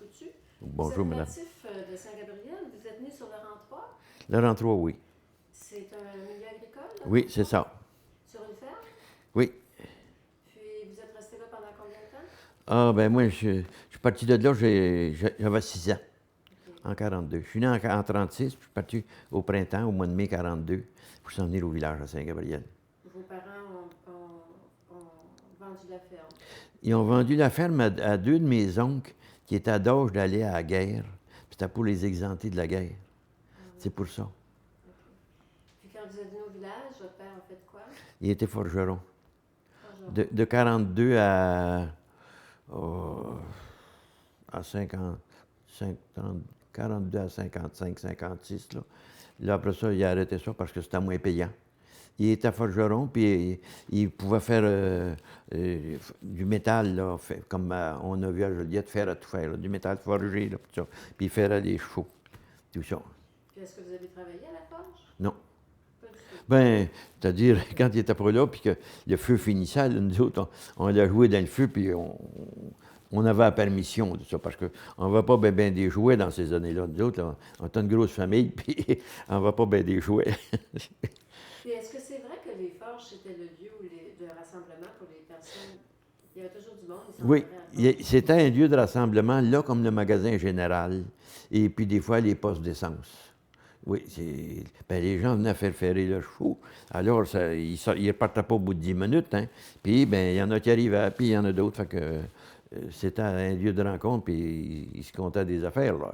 Coutu. Bonjour, Vous êtes madame. natif de Saint-Gabriel, vous êtes né sur le rang 3. Le 3, oui. C'est un milieu agricole, là? Oui, c'est ça. Sur une ferme. Oui. Puis vous êtes resté là pendant combien de temps? Ah, ben moi, je suis parti de là, j'avais 6 ans, OK. en 42. Je suis né en 36, puis je suis parti au printemps, au mois de mai 42, pour s'en venir au village à Saint-Gabriel. Vos parents ont vendu la ferme. Ils ont vendu la ferme à deux de mes oncles qui étaient à d'âge d'aller à la guerre. C'était pour les exempter de la guerre. Ah oui. C'est pour ça. OK. Puis quand vous êtes venu au village, votre père a fait quoi? Il était forgeron. Forgeron. De 42 à 50, 50, 42 à 55, 56, là. Là, après ça, il a arrêté ça parce que c'était moins payant. Il était forgeron, puis il pouvait faire du métal, là, comme on a vu à Joliette, faire à tout faire, là, du métal forgé, là, tout ça. Puis faire des chevaux, tout ça. Puis est-ce que vous avez travaillé à la forge? Non. Pas du tout. Ben, c'est-à-dire, quand il était pas là, puis que le feu finissait, là, nous autres, on l'a joué dans le feu, puis on avait la permission de ça, parce qu'on ne va pas bien des jouets dans ces années-là. Nous autres, là, on était une grosse famille, puis on ne va pas bien des jouets. Puis est-ce que c'est vrai que les forges, c'était le lieu de rassemblement pour les personnes? Il y avait toujours du monde, ils s'en Oui, allaient à la forge. c'était un lieu de rassemblement, là, comme le magasin général, et puis des fois, les postes d'essence. Oui, ben, les gens venaient faire ferrer leurs chevaux. Alors, ils ne repartaient pas au bout de 10 minutes. Hein. Puis, ben, il y en a qui arrivaient, puis il y en a d'autres. Fait que c'était un lieu de rencontre, puis ils se comptaient des affaires, là.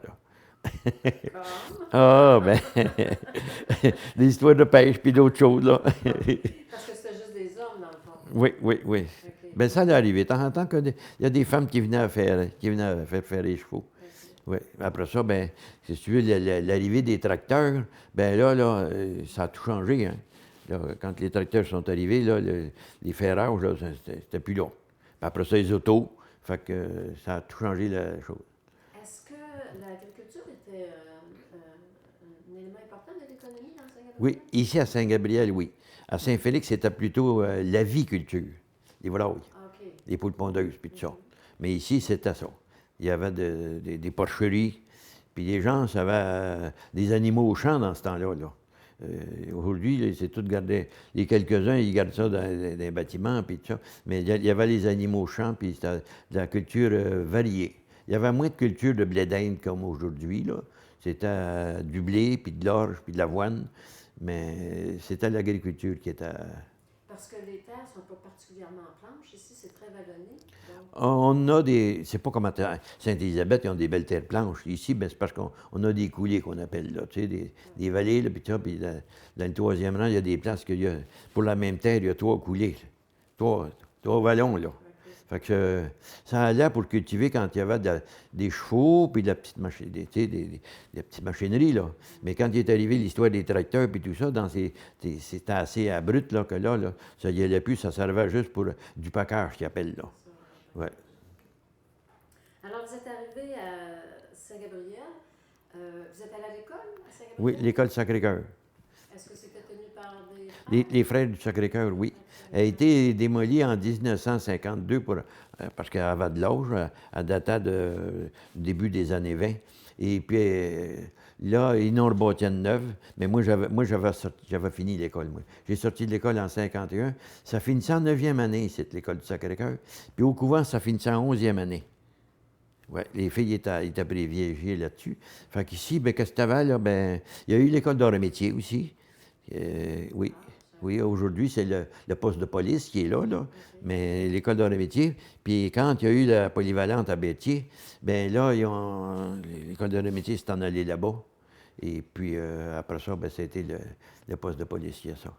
Comme? Ah, ben, des histoires de pêche, puis d'autres choses, là. Parce que c'était juste des hommes, dans le fond. Oui, oui, oui. OK. Ben, ça allait arriver. De temps en temps, il y a des femmes qui venaient faire faire les chevaux. OK. Oui. Après ça, ben, si tu veux, l'arrivée des tracteurs, ben là, ça a tout changé. Hein. Là, quand les tracteurs sont arrivés, là, les ferrages, là, c'était plus là. Puis après ça, les autos. Fait que ça a tout changé la chose. Est-ce que l'agriculture était un élément important de l'économie dans Saint-Gabriel? Oui, ici à Saint-Gabriel, oui. À Saint-Félix, c'était plutôt l'aviculture, les volailles, Ah, OK. les poules pondeuses, puis tout ça. Mhm. Mais ici, c'était ça. Il y avait des porcheries, puis les gens avaient des animaux au champ dans ce temps-là. Là. Aujourd'hui, là, c'est tout gardé. Les quelques-uns, ils gardent ça dans des bâtiments, puis tout ça. Mais il y avait les animaux au champ, puis c'était de la culture variée. Il y avait moins de culture de blé d'Inde comme aujourd'hui, là. C'était du blé, puis de l'orge, puis de l'avoine. Mais c'était l'agriculture qui était. Parce que les terres ne sont pas particulièrement planches. Ici, c'est très vallonné. Donc, On a des. C'est pas comme à Sainte-Élisabeth, ils ont des belles terres planches. Ici, ben, c'est parce qu'on a des coulées qu'on appelle, là, tu sais, des vallées, là, puis ça, puis dans le troisième rang, il y a des places qu'il y a. Pour la même terre, il y a 3 coulées. là. Trois vallons, là. OK. Fait que ça allait pour cultiver quand il y avait des chevaux, puis de la petite machine, tu sais, des petites machineries, là. Mais quand il est arrivé l'histoire des tracteurs, puis tout ça, c'était assez abrupt, là, que là, ça y allait plus, ça servait juste pour du package, qu'ils appellent, là. Ça, Ouais. alors, vous êtes arrivé à Saint-Gabriel. Vous êtes allé à l'école à Saint-Gabriel? Oui, l'école Sacré-Cœur. Est-ce que c'était tenu par des frères? Les frères du Sacré-Cœur, oui. OK. Elle a été démolie en 1952 parce qu'elle avait de l'âge. Elle datait du début des années 20. Et puis là, ils n'ont rebâti une neuve. Mais j'avais fini l'école, moi. J'ai sorti de l'école en 51. Ça finissait en 9e année, c'est l'école du Sacré-Cœur. Puis au couvent, ça finissait en 11e année. Oui, les filles étaient privilégiées là-dessus. Fait qu'ici, ben, qu'est-ce que t'avais, là? Ben, il y a eu l'école d'art et métier aussi. Oui. Oui, aujourd'hui, c'est le poste de police qui est là, là. OK. Mais l'école d'art et métier. Puis quand il y a eu la polyvalente à Bétier, ben là, l'école d'art et métier s'est en allée là-bas. Et puis après ça, ben, c'était le poste de policier, ça.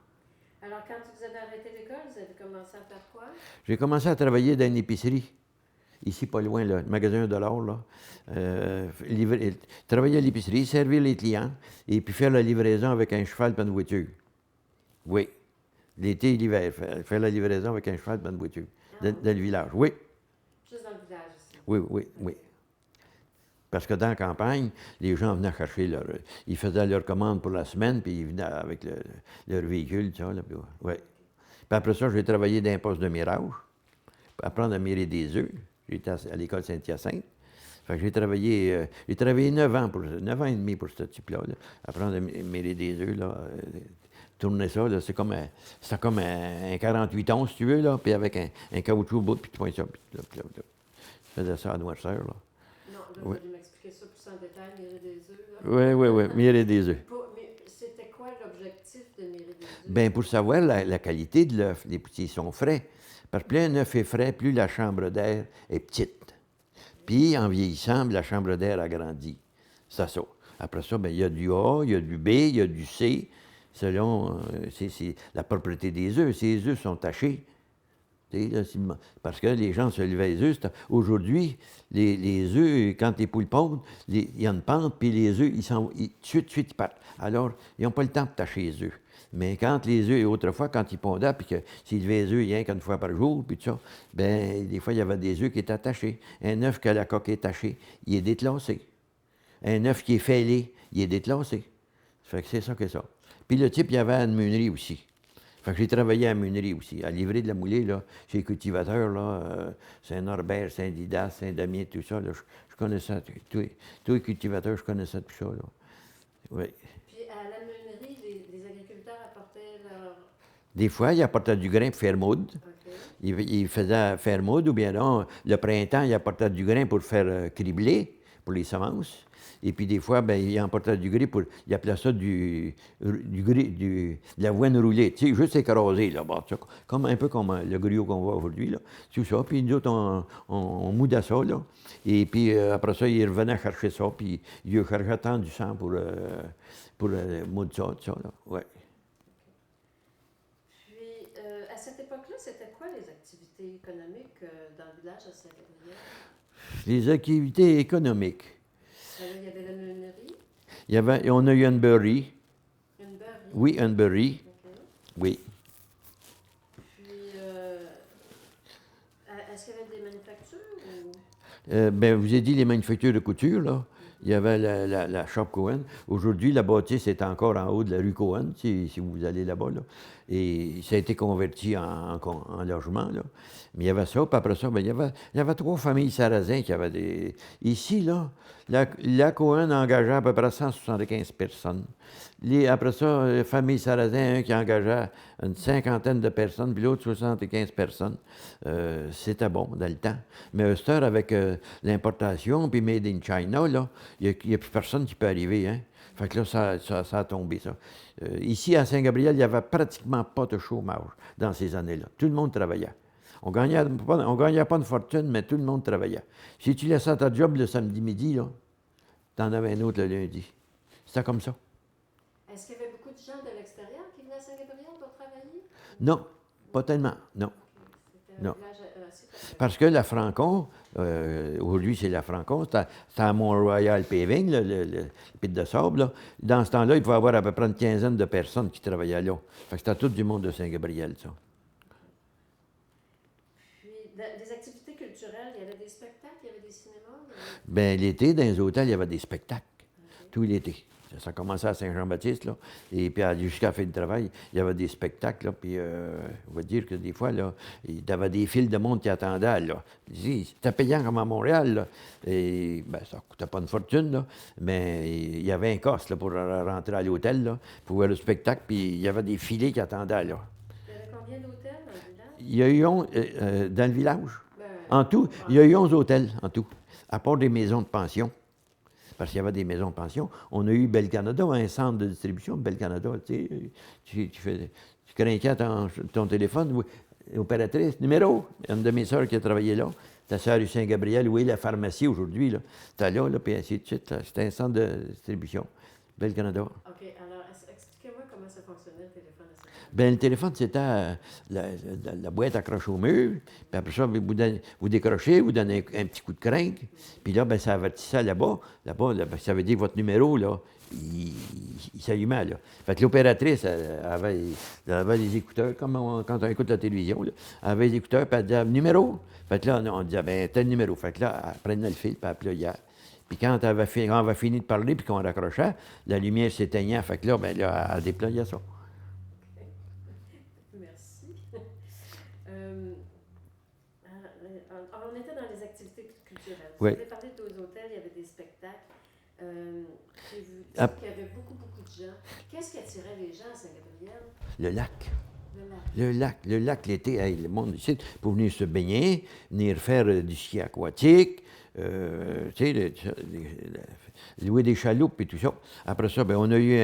Alors, quand vous avez arrêté l'école, vous avez commencé à faire quoi? J'ai commencé à travailler dans une épicerie. Ici, pas loin, là, le magasin $1, là. Travailler à l'épicerie, servir les clients, et puis faire la livraison avec un cheval et une voiture. Oui. L'été et l'hiver, faire la livraison avec un cheval et une voiture. Ah, Dans le village, oui. juste dans le village ici. Oui, oui, oui. Parce que dans la campagne, les gens venaient chercher ils faisaient leur commande pour la semaine, puis ils venaient avec leur véhicule, tout ça, là, puis, ouais. Puis après ça, j'ai travaillé dans un poste de mirage, pour apprendre à mirer des œufs. J'étais à l'école Saint-Hyacinthe. Fait que j'ai travaillé 9 ans et demi pour ce type-là, là, apprendre à mêler des œufs, là, tourner ça, là, c'est comme un 48 onces, si tu veux, là, puis avec un caoutchouc au bout, puis tu pointes ça, puis là, je faisais ça à noirceur, là. Non, là, Ouais. vous m'expliquer ça plus en détail, mêler des œufs, là. Oui, mêler des œufs. Mais c'était quoi l'objectif de mêler des œufs? Bien, pour savoir la qualité de l'œuf, s'ils sont frais. Parce que plus un œuf est frais, plus la chambre d'air est petite. Puis, en vieillissant, la chambre d'air agrandit. C'est ça. Après ça, bien, il y a du A, il y a du B, il y a du C, selon c'est la propriété des œufs. Si les œufs sont tachés, là, parce que les gens se levaient les œufs. Aujourd'hui, les œufs, quand les poules pondent, il y a une pente, puis les œufs, tout de suite, ils partent. Alors, ils n'ont pas le temps de tacher les œufs. Mais quand les œufs, autrefois, quand ils pondaient, puis s'ils levaient les œufs rien qu'une fois par jour, puis tout ça, bien, des fois, il y avait des œufs qui étaient attachés. Un œuf que la coque est tachée, il est déclassé. Un œuf qui est fêlé, il est déclassé. Ça fait que c'est ça que ça. Puis le type, il y avait une meunerie aussi. Fait que j'ai travaillé à la meunerie aussi, à livrer de la moulée, là, chez les cultivateurs, là, Saint-Norbert, Saint-Didas, Saint-Damien, tout ça, là, je connaissais, tous les cultivateurs, je connaissais tout ça, là. Oui. Puis à la meunerie, les agriculteurs apportaient leur... Des fois, ils apportaient du grain pour faire moudre. OK. Ils faisaient faire moudre, ou bien non, le printemps, ils apportaient du grain pour faire cribler, pour les semences. Et puis des fois, ben, ils emportaient du grès ils appelaient ça de l'avoine roulée, tu sais, juste écrasé, là, bon, un peu comme le griot qu'on voit aujourd'hui, là. Tout ça, puis nous autres, on moudait ça, là. Et puis après ça, ils revenaient chercher ça, puis ils cherchaient tant du sang pour moudre ça, tout ça, là, ouais. Puis à cette époque-là, c'était quoi les activités économiques dans le village de Saint-Gabriel? Les activités économiques. Il y avait la meunerie. On a eu une beurrerie. Une beurrerie. Oui, une beurrerie. OK. Oui. Puis, est-ce qu'il y avait des manufactures ou... Ben, vous avez dit les manufactures de couture, là. Il y avait la Shop Cohen. Aujourd'hui, la bâtisse est encore en haut de la rue Cohen, si vous allez là-bas, là. Et ça a été converti en logement, là. Mais il y avait ça, puis après ça, ben, il y avait 3 familles sarrasins qui avaient des... Ici, là, la Cohen engageait à peu près 175 personnes. Après ça, la famille sarrasin, un qui engageait une 50aine de personnes, puis l'autre 75 personnes. C'était bon dans le temps. Mais à cette heure, avec l'importation, puis Made in China, là, il n'y a plus personne qui peut arriver, hein. Fait que là, ça a tombé, ça. Ici, à Saint-Gabriel, il n'y avait pratiquement pas de chômage dans ces années-là. Tout le monde travaillait. On gagnait pas de fortune, mais tout le monde travaillait. Si tu laissais ta job le samedi midi, là, t'en avais un autre le lundi. C'était comme ça. Est-ce qu'il y avait beaucoup de gens de l'extérieur qui venaient à Saint-Gabriel pour travailler? Non, pas tellement, non. C'était un Non. village assez populaire. Parce que la Francon, aujourd'hui c'est la Francon, c'était à Mont-Royal Paving, le pit de sable, là. Dans ce temps-là, il pouvait y avoir à peu près une quinzaine de personnes qui travaillaient là. Fait que c'était tout du monde de Saint-Gabriel, ça. Puis, des activités culturelles, il y avait des spectacles, il y avait des cinémas? Bien, l'été, dans les hôtels, il y avait des spectacles. Okay. Tout l'été. Ça commençait à Saint-Jean-Baptiste, là. Et puis, jusqu'à la fin du travail, il y avait des spectacles, là. Puis, on va dire que des fois, là, il y avait des files de monde qui attendaient, là. C'était payant comme à Montréal, là. Et, bien, ça ne coûtait pas une fortune, là. Mais il y avait un cost, là, pour rentrer à l'hôtel, là, pour voir le spectacle. Puis, il y avait des filets qui attendaient, là. Il y avait combien d'hôtels dans le village? Il y a eu dans le village. Ben, En tout, il y a eu 11 hôtels, en tout. À part des maisons de pension. Parce qu'il y avait des maisons de pension. On a eu Bel Canada, un centre de distribution. Bel Canada, tu craquais ton téléphone, oui, opératrice, numéro. Une de mes sœurs qui a travaillé là, ta sœur du Saint-Gabriel, oui, la pharmacie aujourd'hui, là. C'était là, puis ainsi de suite. C'était un centre de distribution. Bel Canada. OK, alors expliquez-moi comment ça fonctionnait le téléphone à Saint-Gabriel. Bien, le téléphone, c'était la boîte accrochée au mur, puis après ça, vous décrochez, vous donnez un petit coup de crinque, puis là, bien, ça avertissait là-bas. Là-bas, ça veut dire que votre numéro, là, il s'allumait, là. Fait que l'opératrice, elle avait les écouteurs, comme quand on écoute la télévision, là. Elle avait les écouteurs, puis elle disait « Numéro? » Fait que là, on disait « Ben, tel numéro. » Fait que là, elle prenait le fil, puis elle appelait. Puis quand on avait fini de parler, puis qu'on raccrochait, la lumière s'éteignait. Fait que là, ben, là, elle déployait ça. Merci. on était dans les activités culturelles. Oui. Vous avez parlé de vos hôtels, il y avait des spectacles. Puis vous dites qu'il y avait beaucoup de gens. Qu'est-ce qui attirait les gens à Saint-Gabriel? Le lac. Le lac. Le lac l'été, hey, le monde ici, pour venir se baigner, venir faire du ski aquatique, tu sais, louer des chaloupes et tout ça. Après ça, ben, on a eu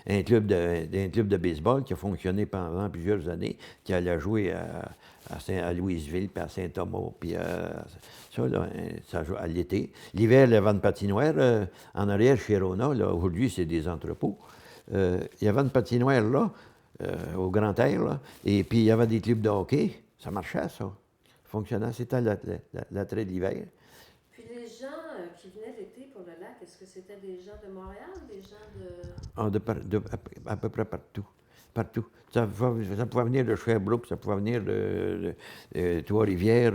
un club de baseball qui a fonctionné pendant plusieurs années, qui allait jouer à Louisville, puis à Saint-Thomas, puis ça, là, ça joue à l'été. L'hiver, le vent de patinoire, en arrière, chez Rona, là, aujourd'hui, c'est des entrepôts. Il y avait une patinoire là, au Grand Air, là, et puis il y avait des clubs de hockey. Ça marchait, ça. Ça fonctionnait. C'était l'attrait de l'hiver. Puis les gens qui venaient l'été pour le lac, est-ce que c'était des gens de Montréal, des gens de... À peu près partout. Partout. Ça pouvait venir de Sherbrooke, ça pouvait venir de Trois-Rivières.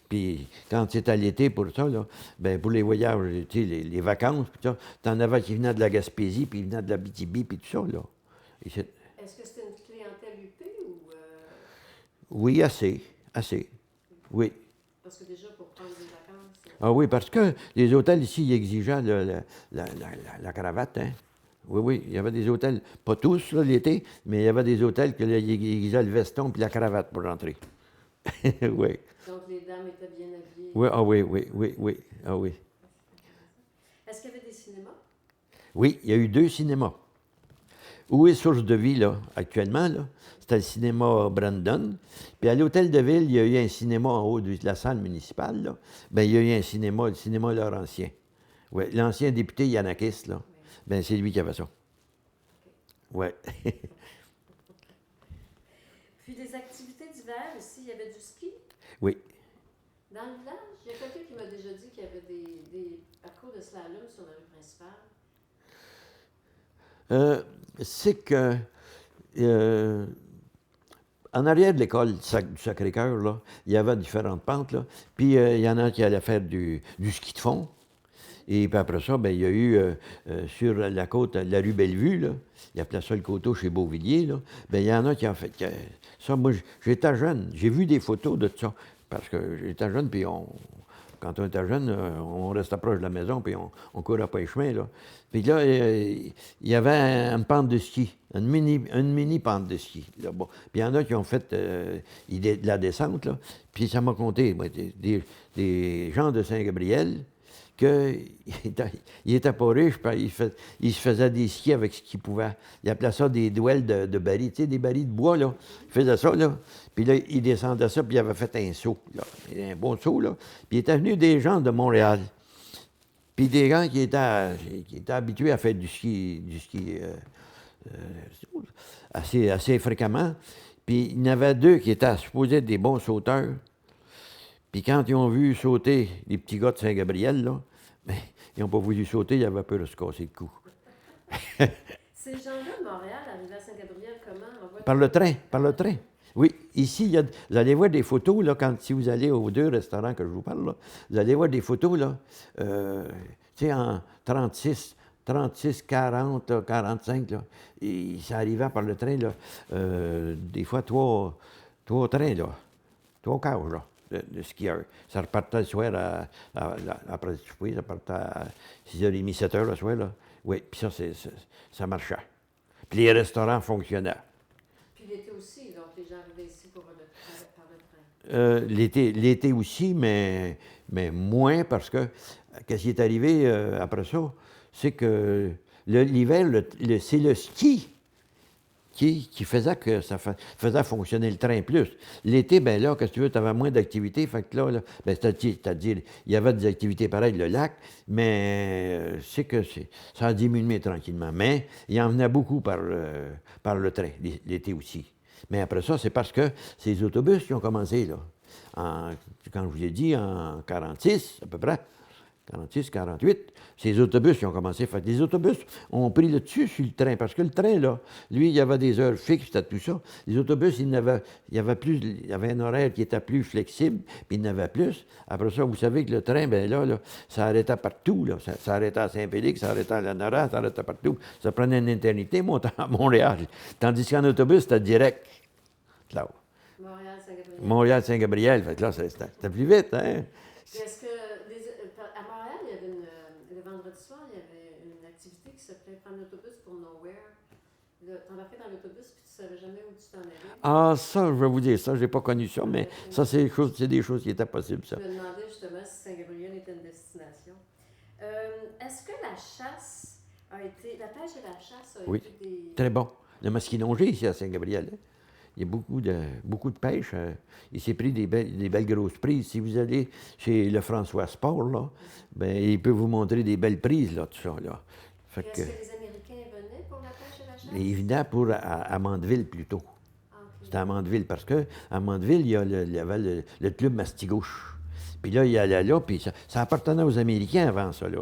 Puis quand c'était l'été pour ça, là, ben pour les voyages, tu sais, les vacances, puis ça, t'en avais qui venaient de la Gaspésie, puis ils venaient de la BTB, puis tout ça, là. Est-ce que c'était une clientèle UP ou... Oui, assez. Oui. Parce que déjà, pour prendre des vacances... Ah oui, parce que les hôtels ici, ils exigeaient la cravate, hein. Oui, il y avait des hôtels, pas tous, là, l'été, mais il y avait des hôtels qui exigeaient le veston puis la cravate pour rentrer. Oui. Donc, les dames étaient bien habillées. Oui, oui. Ah oui. Est-ce qu'il y avait des cinémas? Oui, il y a eu 2 cinémas. Où est Source de Vie, là, actuellement, là? C'était le cinéma Brandon. Puis à l'Hôtel de Ville, il y a eu un cinéma en haut de la salle municipale, là. Bien, il y a eu un cinéma, le cinéma Laurentien. Oui, l'ancien député Yanakis, là. Bien, c'est lui qui avait ça. Oui. Puis des activités d'hiver ici, il y avait du ski? Oui. Dans le village, il y a quelqu'un qui m'a déjà dit qu'il y avait des parcours de slalom sur la rue principale. C'est que en arrière de l'école du Sacré-Cœur, là, il y avait différentes pentes, là. Puis il y en a qui allaient faire du ski de fond. Et puis après ça, bien, il y a eu sur la côte, la rue Bellevue, là, il appelait ça le coteau chez Beauvilliers, là. Bien, il y en a qui ont fait. Ça, moi, j'étais jeune, j'ai vu des photos de ça. Parce que j'étais jeune, puis quand on était jeune, on restait proche de la maison, puis on courait pas les chemins, là. Puis là, il y avait une pente de ski, une mini pente de ski, là-bas. Puis il y en a qui ont fait de la descente, là. Puis ça m'a compté, moi, des gens de Saint-Gabriel, qu'il était pas riche, puis il se faisait des skis avec ce qu'il pouvait. Il appelait ça des douelles de barils, tu sais, des barils de bois, là. Il faisait ça, là. Puis là, il descendait ça, puis il avait fait un saut, là. Un bon saut, là. Puis il était venu des gens de Montréal. Puis des gens qui étaient habitués à faire du ski assez fréquemment. Puis il y en avait 2 qui étaient supposés être des bons sauteurs. Puis quand ils ont vu sauter les petits gars de Saint-Gabriel, là, ben, ils n'ont pas voulu sauter, ils avaient peur de se casser le cou. Ces gens-là de Montréal arrivaient à Saint-Gabriel comment? Par le train. Oui, ici, vous allez voir des photos, là, si vous allez aux 2 restaurants que je vous parle, là, vous allez voir des photos, là, tu sais, en 36, 40, là, 45, là, et ça arrivait par le train, là, des fois 3 trains, là, 3 cages, là, de skieurs. Ça repartait le soir après le souper, ça partait à 6h30, 7h le soir, là. Oui, puis ça marchait. Puis les restaurants fonctionnaient. Puis l'été aussi, donc les gens arrivaient ici par le train. L'été aussi, mais moins parce que qu'est-ce qui est arrivé après ça, c'est que l'hiver, c'est le ski qui faisait que ça faisait fonctionner le train plus. L'été, bien là, qu'est-ce que tu veux, tu avais moins d'activités, fait que là ben, c'est-à-dire, il y avait des activités pareilles, le lac, mais ça a diminué tranquillement. Mais il y en venait beaucoup par le train, l'été aussi. Mais après ça, c'est parce que c'est les autobus qui ont commencé, là. Quand je vous l'ai dit, en 46, à peu près, 46, 48, c'est les autobus qui ont commencé. Fait que les autobus ont pris le dessus sur le train, parce que le train, là, lui, il y avait des heures fixes, c'était tout ça. Les autobus, il y avait un horaire qui était plus flexible, puis il y en avait plus. Après ça, vous savez que le train, bien là, ça arrêtait partout, là. Ça arrêtait à Saint-Félix, ça arrêtait à La Norande, ça arrêtait partout. Ça prenait une éternité, monter à Montréal. Tandis qu'en autobus, c'était direct, là. Montréal-Saint-Gabriel. Montréal-Saint-Gabriel. Fait que là, c'était plus vite, hein? Puis est-ce que, à Montréal, il y avait le vendredi soir, il y avait une activité qui s'appelait Prendre l'autobus pour Nowhere. T'embarquais dans l'autobus puis tu savais jamais où tu t'en allais. Ah, ça, je vais vous dire ça, j'ai pas connu ça, mais ça, c'est des choses qui étaient possibles, ça. Je me demandais justement si Saint-Gabriel était une destination. Est-ce que la chasse a été, la pêche et la chasse a Oui, été des... très bon. Le masquinongé ici à Saint-Gabriel, hein. Il y a beaucoup de pêche. Il s'est pris des belles grosses prises. Si vous allez chez le François Sport, là, ben, il peut vous montrer des belles prises, là, tout ça, là. Fait Est-ce que les Américains venaient pour la pêche et la chasse? il venait pour à Mandeville, plutôt. Ah, ok. C'était à Mandeville, parce que à Mandeville, il y avait le club Mastigouche. Puis là, il allait là, puis ça appartenait aux Américains avant ça, là.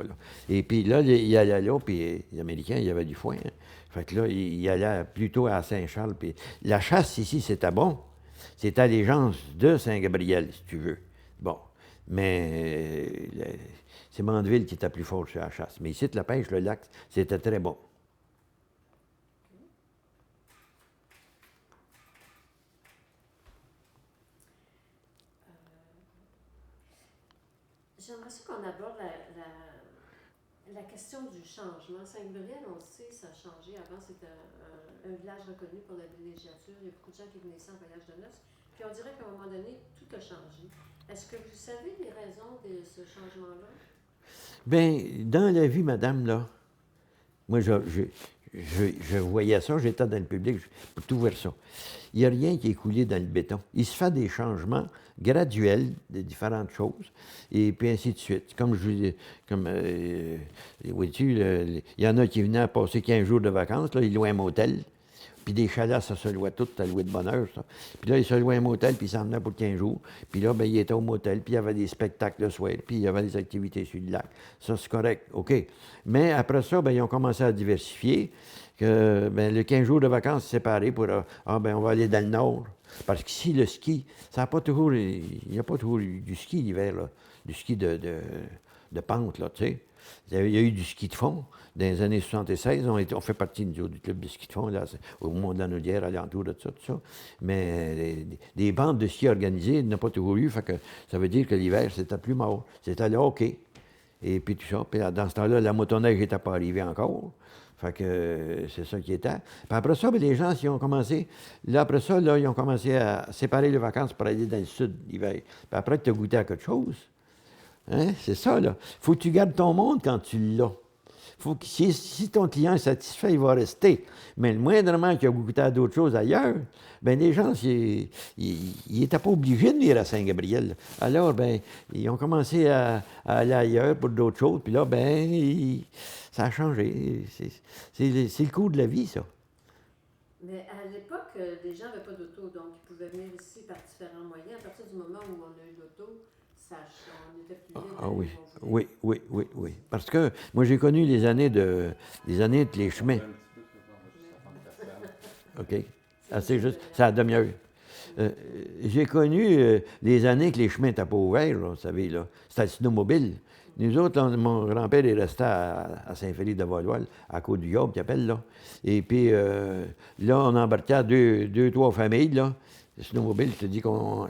Et puis là, il allait là, puis les Américains, il y avait du foin, hein. Fait que là, il allait plutôt à Saint-Charles. Puis la chasse ici, c'était bon. C'est allégeance de Saint-Gabriel, si tu veux. Bon. Mais c'est Mandeville qui était plus fort sur la chasse. Mais ici, la pêche, le lac, c'était très bon. J'aimerais ça qu'on aborde la question du changement. Saint-Gabriel, on le sait, ça a changé. Avant, c'était un village reconnu pour la villégiature. Il y a beaucoup de gens qui venaient ici en voyage de noces. Puis on dirait qu'à un moment donné, tout a changé. Est-ce que vous savez les raisons de ce changement-là? Bien, dans la vie, madame, là, moi, je voyais ça, j'étais dans le public, pour tout voir ça. Il n'y a rien qui est coulé dans le béton. Il se fait des changements graduels de différentes choses, et puis ainsi de suite. Comme vois-tu, il y en a qui venaient passer 15 jours de vacances, là, ils louaient un motel, puis des chalets, ça se louait tout, ça louait de bonne heure, ça. Puis là, ils se louaient un motel, puis ils s'en venaient pour 15 jours. Puis là, ben, ils étaient au motel, puis il y avait des spectacles le soir, puis il y avait des activités sur le lac. Ça, c'est correct, OK. Mais après ça, ben, ils ont commencé à diversifier. Que, ben, le 15 jours de vacances séparés pour, ben, on va aller dans le nord. Parce qu'ici, le ski, ça n'a pas toujours, il n'y a pas toujours du ski l'hiver, là. Du ski de pente, là, tu sais. Il y a eu du ski de fond. Dans les années 76, on fait partie du club de ski de fond, là, au Mont-Danaudière, alentour de ça, tout ça. Mais des bandes de ski organisées, il n'y en a pas toujours eu. Fait que ça veut dire que l'hiver, c'était plus mort. C'était le hockey. Et puis tout ça. Puis dans ce temps-là, la motoneige n'était pas arrivée encore. Fait que c'est ça qui était. Puis après ça, ben, les gens, ils ont commencé. Là, après ça, là, ils ont commencé à séparer les vacances pour aller dans le sud l'hiver. Puis après, tu as goûté à quelque chose. Hein? C'est ça, là. Faut que tu gardes ton monde quand tu l'as. Faut que, si ton client est satisfait, il va rester. Mais le moindrement qu'il a goûté à d'autres choses ailleurs, bien, les gens, ils n'étaient pas obligés de venir à Saint-Gabriel. Alors, bien, ils ont commencé à aller ailleurs pour d'autres choses. Puis là, bien, ça a changé. C'est le cours de la vie, ça. Mais à l'époque, les gens n'avaient pas d'auto, donc ils pouvaient venir ici par différents moyens. À partir du moment où on a eu l'auto, on était plus libre. Ah oui. Oui. Parce que moi, j'ai connu les années de les chemins. OK. C'est juste, c'est à demi-heure. J'ai connu les années que les chemins n'étaient pas ouverts, là, vous savez, là. C'était le snowmobile. Nous autres, là, mon grand-père est resté à Saint-Félix-de-Valois, à Côte-du-Gard, qui appelle, là. Et puis, là, on embarquait deux, trois familles, là. Le snowmobile, je te dis qu'on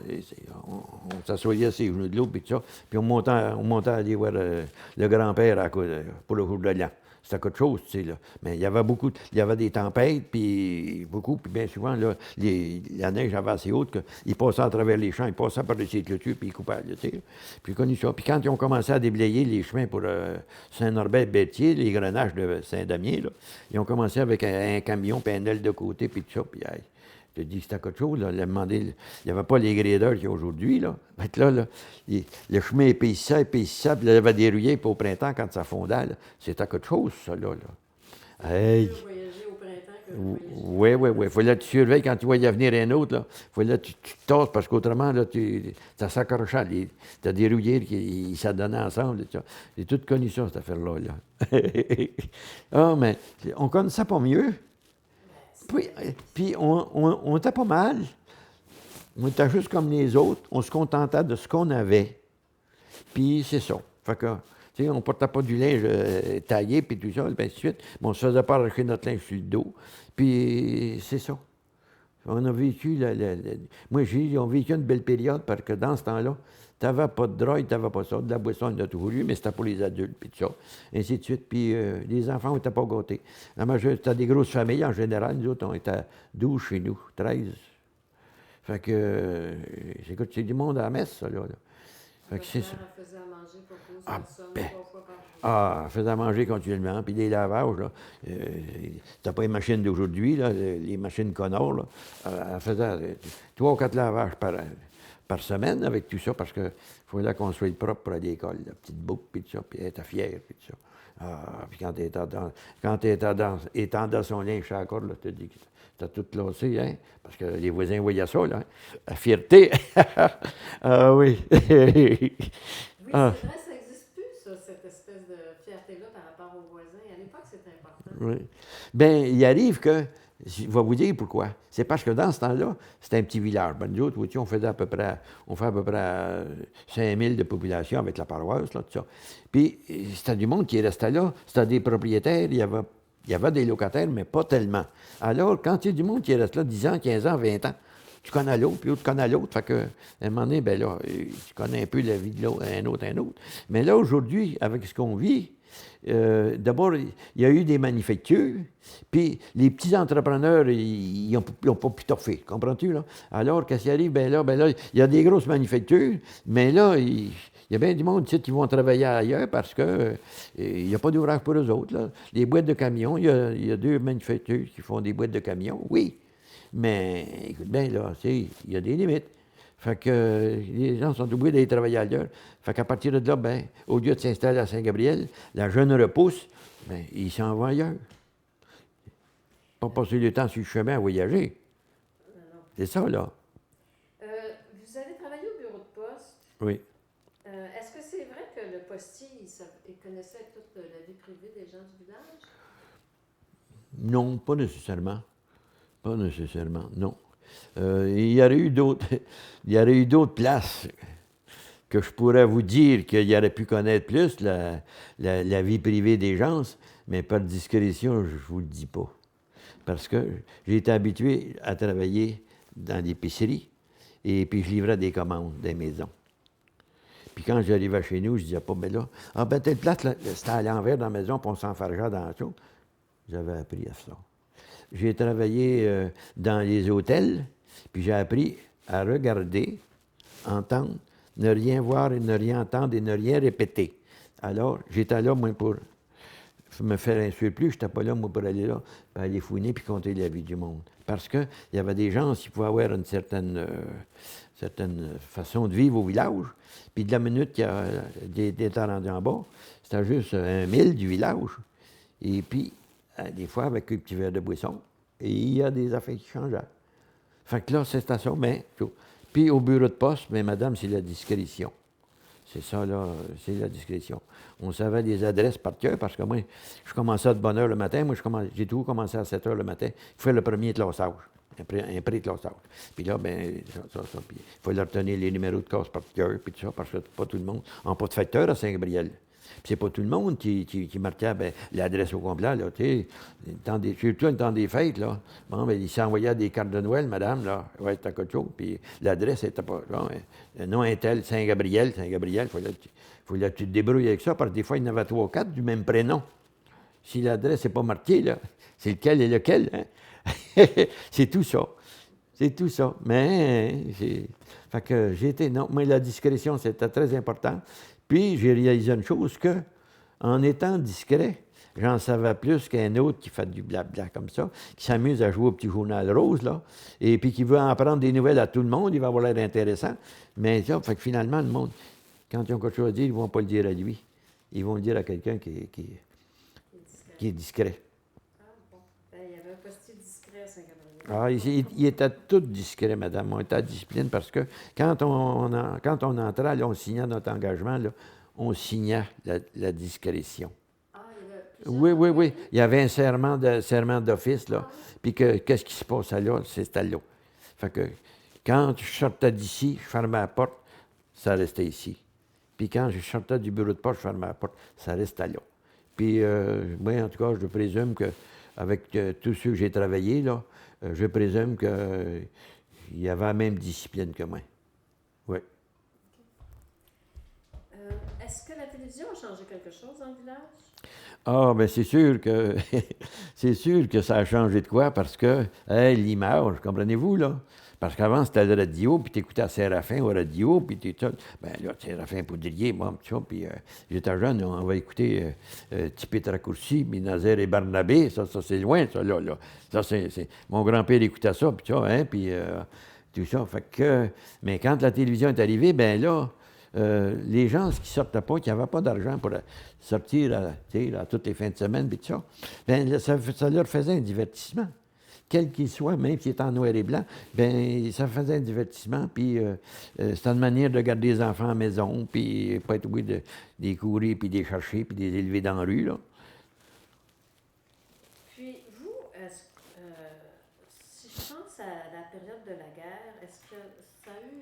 s'assoyait sur les genoux de l'eau, puis tout ça. Puis on montait à aller voir le grand-père pour le cours de l'an. C'était quelque chose, tu sais, là. Mais il y avait des tempêtes, puis bien souvent, là, la neige avait assez haute qu'ils passaient à travers les champs, ils passaient par-dessus les clôtures, puis ils coupaient, là, tu sais. Puis j'ai connu ça. Puis quand ils ont commencé à déblayer les chemins pour Saint-Norbert-Berthier, les grenages de Saint-Damien, là, ils ont commencé avec un camion, puis un aile de côté, puis tout ça, puis je te dis que c'était quelque chose, là. Il n'y avait pas les gradeurs qu'il y a aujourd'hui, là. Fait que là, le chemin épaississait, puis là, il y avait des ruelles, puis au printemps, quand ça fondait, là, c'était quelque chose, ça, là. Hey! Voyager au printemps que Oui. Il fallait que tu surveilles quand tu voyais venir un autre, là. Il fallait que tu te tasses, parce qu'autrement, là, ça s'accrochait. Tu as des rouillères qui s'adonnaient ensemble. J'ai tout connu ça, cette affaire-là, là. Ah, mais on connaissait pas mieux. Puis on était pas mal. On était juste comme les autres. On se contentait de ce qu'on avait. Puis c'est ça. Fait que, tu sais, on portait pas du linge taillé, puis tout ça, et ainsi de suite. Mais on se faisait pas arracher notre linge sur le dos. Puis c'est ça. On a vécu, moi, on a vécu une belle période parce que dans ce temps-là, tu n'avais pas de drogue, tu n'avais pas ça. De la boisson, on a toujours eu, mais c'était pour les adultes, puis tout ça. Ainsi de suite. Puis les enfants n'étaient pas gâtés. La majorité, c'était des grosses familles en général. Nous autres, on était 12 chez nous, 13. Fait que, écoute, c'est du monde à la messe, ça, là. Fait que c'est ça. Elle faisait à manger pour vous, Ah, personne, 3 fois par jour. Ah, elle faisait à manger continuellement. Puis des lavages, là. T'as pas les machines d'aujourd'hui, là, les machines Connor, là. Elle faisait 3 ou 4 lavages par semaine avec tout ça, parce qu'il fallait qu'on soit propre pour aller à l'école. La petite boucle, puis tout ça, puis elle était fière, puis tout ça. Ah, puis quand elle était dans son linge, encore, là, tu te dis que t'as tout lancé, hein? Parce que les voisins voyaient ça, là. Hein? La fierté. Ah oui. Oui, Ah. c'est vrai, ça n'existe plus, ça, cette espèce de fierté-là par rapport aux voisins. À l'époque, c'était important. Oui. Bien, il arrive que, je vais vous dire pourquoi. C'est parce que dans ce temps-là, c'était un petit village. Ben, nous autres, on fait à peu près 5 000 de population avec la paroisse, là, tout ça. Puis, c'était du monde qui restait là. C'était des propriétaires, il y avait des locataires, mais pas tellement. Alors, quand il y a du monde qui reste là 10 ans, 15 ans, 20 ans, tu connais l'autre, puis l'autre connaît l'autre. Fait que, à un moment donné, ben là, tu connais un peu la vie de l'autre, un autre. Mais là, aujourd'hui, avec ce qu'on vit, d'abord, il y a eu des manufactures, puis les petits entrepreneurs, ils n'ont pas pu toffer, comprends-tu, là? Alors, qu'est-ce qui arrive? Ben là, il y a des grosses manufactures, mais là, il y a bien du monde ici qui vont travailler ailleurs parce que il n'y a pas d'ouvrage pour eux autres, là. Les boîtes de camions, il y a 2 manufactures qui font des boîtes de camions, oui. Mais, écoute bien, là, il y a des limites. Fait que les gens sont obligés d'aller travailler ailleurs. Fait qu'à partir de là, ben, au lieu de s'installer à Saint-Gabriel, la jeune repousse, ben, ils s'en vont ailleurs. Pas passer le temps sur le chemin à voyager. Non. C'est ça, là. Vous avez travaillé au bureau de poste. Oui. Est-ce que c'est vrai que le postier, il connaissait toute la vie privée des gens du village? Non, pas nécessairement. Pas nécessairement, non. Il y aurait eu d'autres places que je pourrais vous dire qu'il aurait pu connaître plus la vie privée des gens, mais par discrétion, je ne vous le dis pas. Parce que j'ai été habitué à travailler dans l'épicerie et puis je livrais des commandes des maisons. Puis quand j'arrivais chez nous, je disais pas, mais là, telle place, là, c'était à l'envers dans la maison, puis on s'enfargeait dans tout. J'avais appris à ça. J'ai travaillé dans les hôtels, puis j'ai appris à regarder, entendre, ne rien voir et ne rien entendre et ne rien répéter. Alors, j'étais là, moi, pour me faire un surplus. Je n'étais pas là, moi, pour aller là, pour aller fouiner puis compter la vie du monde. Parce qu'il y avait des gens qui pouvaient avoir une certaine façon de vivre au village. Puis de la minute qu'il était rendu en bas, c'était juste 1 mille du village. Et puis, des fois, avec un petit verre de boisson, et il y a des affaires qui changeaient. Fait que là, c'était ça, mais... Puis au bureau de poste, mais madame, c'est la discrétion. C'est ça, là, c'est la discrétion. On savait des adresses par cœur, parce que moi, je commençais de bonne heure le matin. Moi, j'ai toujours commencé à 7 heures le matin. Il faut faire le premier classage, un pré-classage. Puis là, ben puis il faut leur tenir les numéros de casse par cœur, puis tout ça, parce que pas tout le monde n'a pas de facteur à Saint-Gabriel. Puis c'est pas tout le monde qui marquait l'adresse au complet, là, tu sais. Surtout dans des fêtes, là. Bon, ben, ils s'envoyaient des cartes de Noël, madame, là, ouais, t'as quelque chose, puis l'adresse était pas... Bon, le nom est tel, Saint-Gabriel, il fallait que tu te débrouilles avec ça, parce que des fois, il y en avait 3 ou 4 du même prénom. Si l'adresse n'est pas marquée, là, c'est lequel et lequel, hein? C'est tout ça. C'est tout ça. Mais, fait que non, mais la discrétion, c'était très important. Puis, j'ai réalisé une chose que, en étant discret, j'en savais plus qu'un autre qui fait du blabla comme ça, qui s'amuse à jouer au petit journal rose, là, et puis qui veut en prendre des nouvelles à tout le monde, il va avoir l'air intéressant. Mais ça, fait que finalement, le monde, quand ils ont quelque chose à dire, ils ne vont pas le dire à lui. Ils vont le dire à quelqu'un qui est discret. Ah, bon. Ben, il y avait un postier discret à Saint-Gabriel. Ah, il était tout discret, madame. On était à discipline parce que quand on entrait, là, on signait notre engagement, là, on signait la discrétion. Ah, il y avait Oui. Il y avait un serment d'office, là. Puis qu'est-ce qui se passait là? C'était là. Fait que quand je sortais d'ici, je fermais la porte, ça restait ici. Puis quand je sortais du bureau de poste, je fermais la porte, ça restait là. Puis moi, en tout cas, je présume qu'avec tous ceux que j'ai travaillé, là, je présume qu'il avait la même discipline que moi. Oui. Est-ce que la télévision a changé quelque chose dans le village? Ah, bien, c'est sûr que c'est sûr que ça a changé de quoi parce que l'image, comprenez-vous, là? Parce qu'avant, c'était le radio, puis tu écoutais à Séraphin au radio, puis tu ça. Ben là, Séraphin Poudrier, bon, tout ça, puis j'étais jeune, on va écouter Tipit Raccourci, puis Nazaire et Barnabé, ça c'est loin, ça, là. Ça, c'est... Mon grand-père écoutait ça, puis ça, hein, puis tout ça. Fait que... Mais quand la télévision est arrivée, ben là, les gens qui sortaient pas, qui n'avaient pas d'argent pour sortir à toutes les fins de semaine, puis tout ça, bien, ça leur faisait un divertissement. Quel qu'il soit, même s'il est en noir et blanc, bien, ça faisait un divertissement, puis c'était une manière de garder les enfants à la maison, puis pas être obligé de les courir, puis de les chercher, puis de les élever dans la rue, là. Puis, vous, si je pense à la période de la guerre, est-ce que ça a eu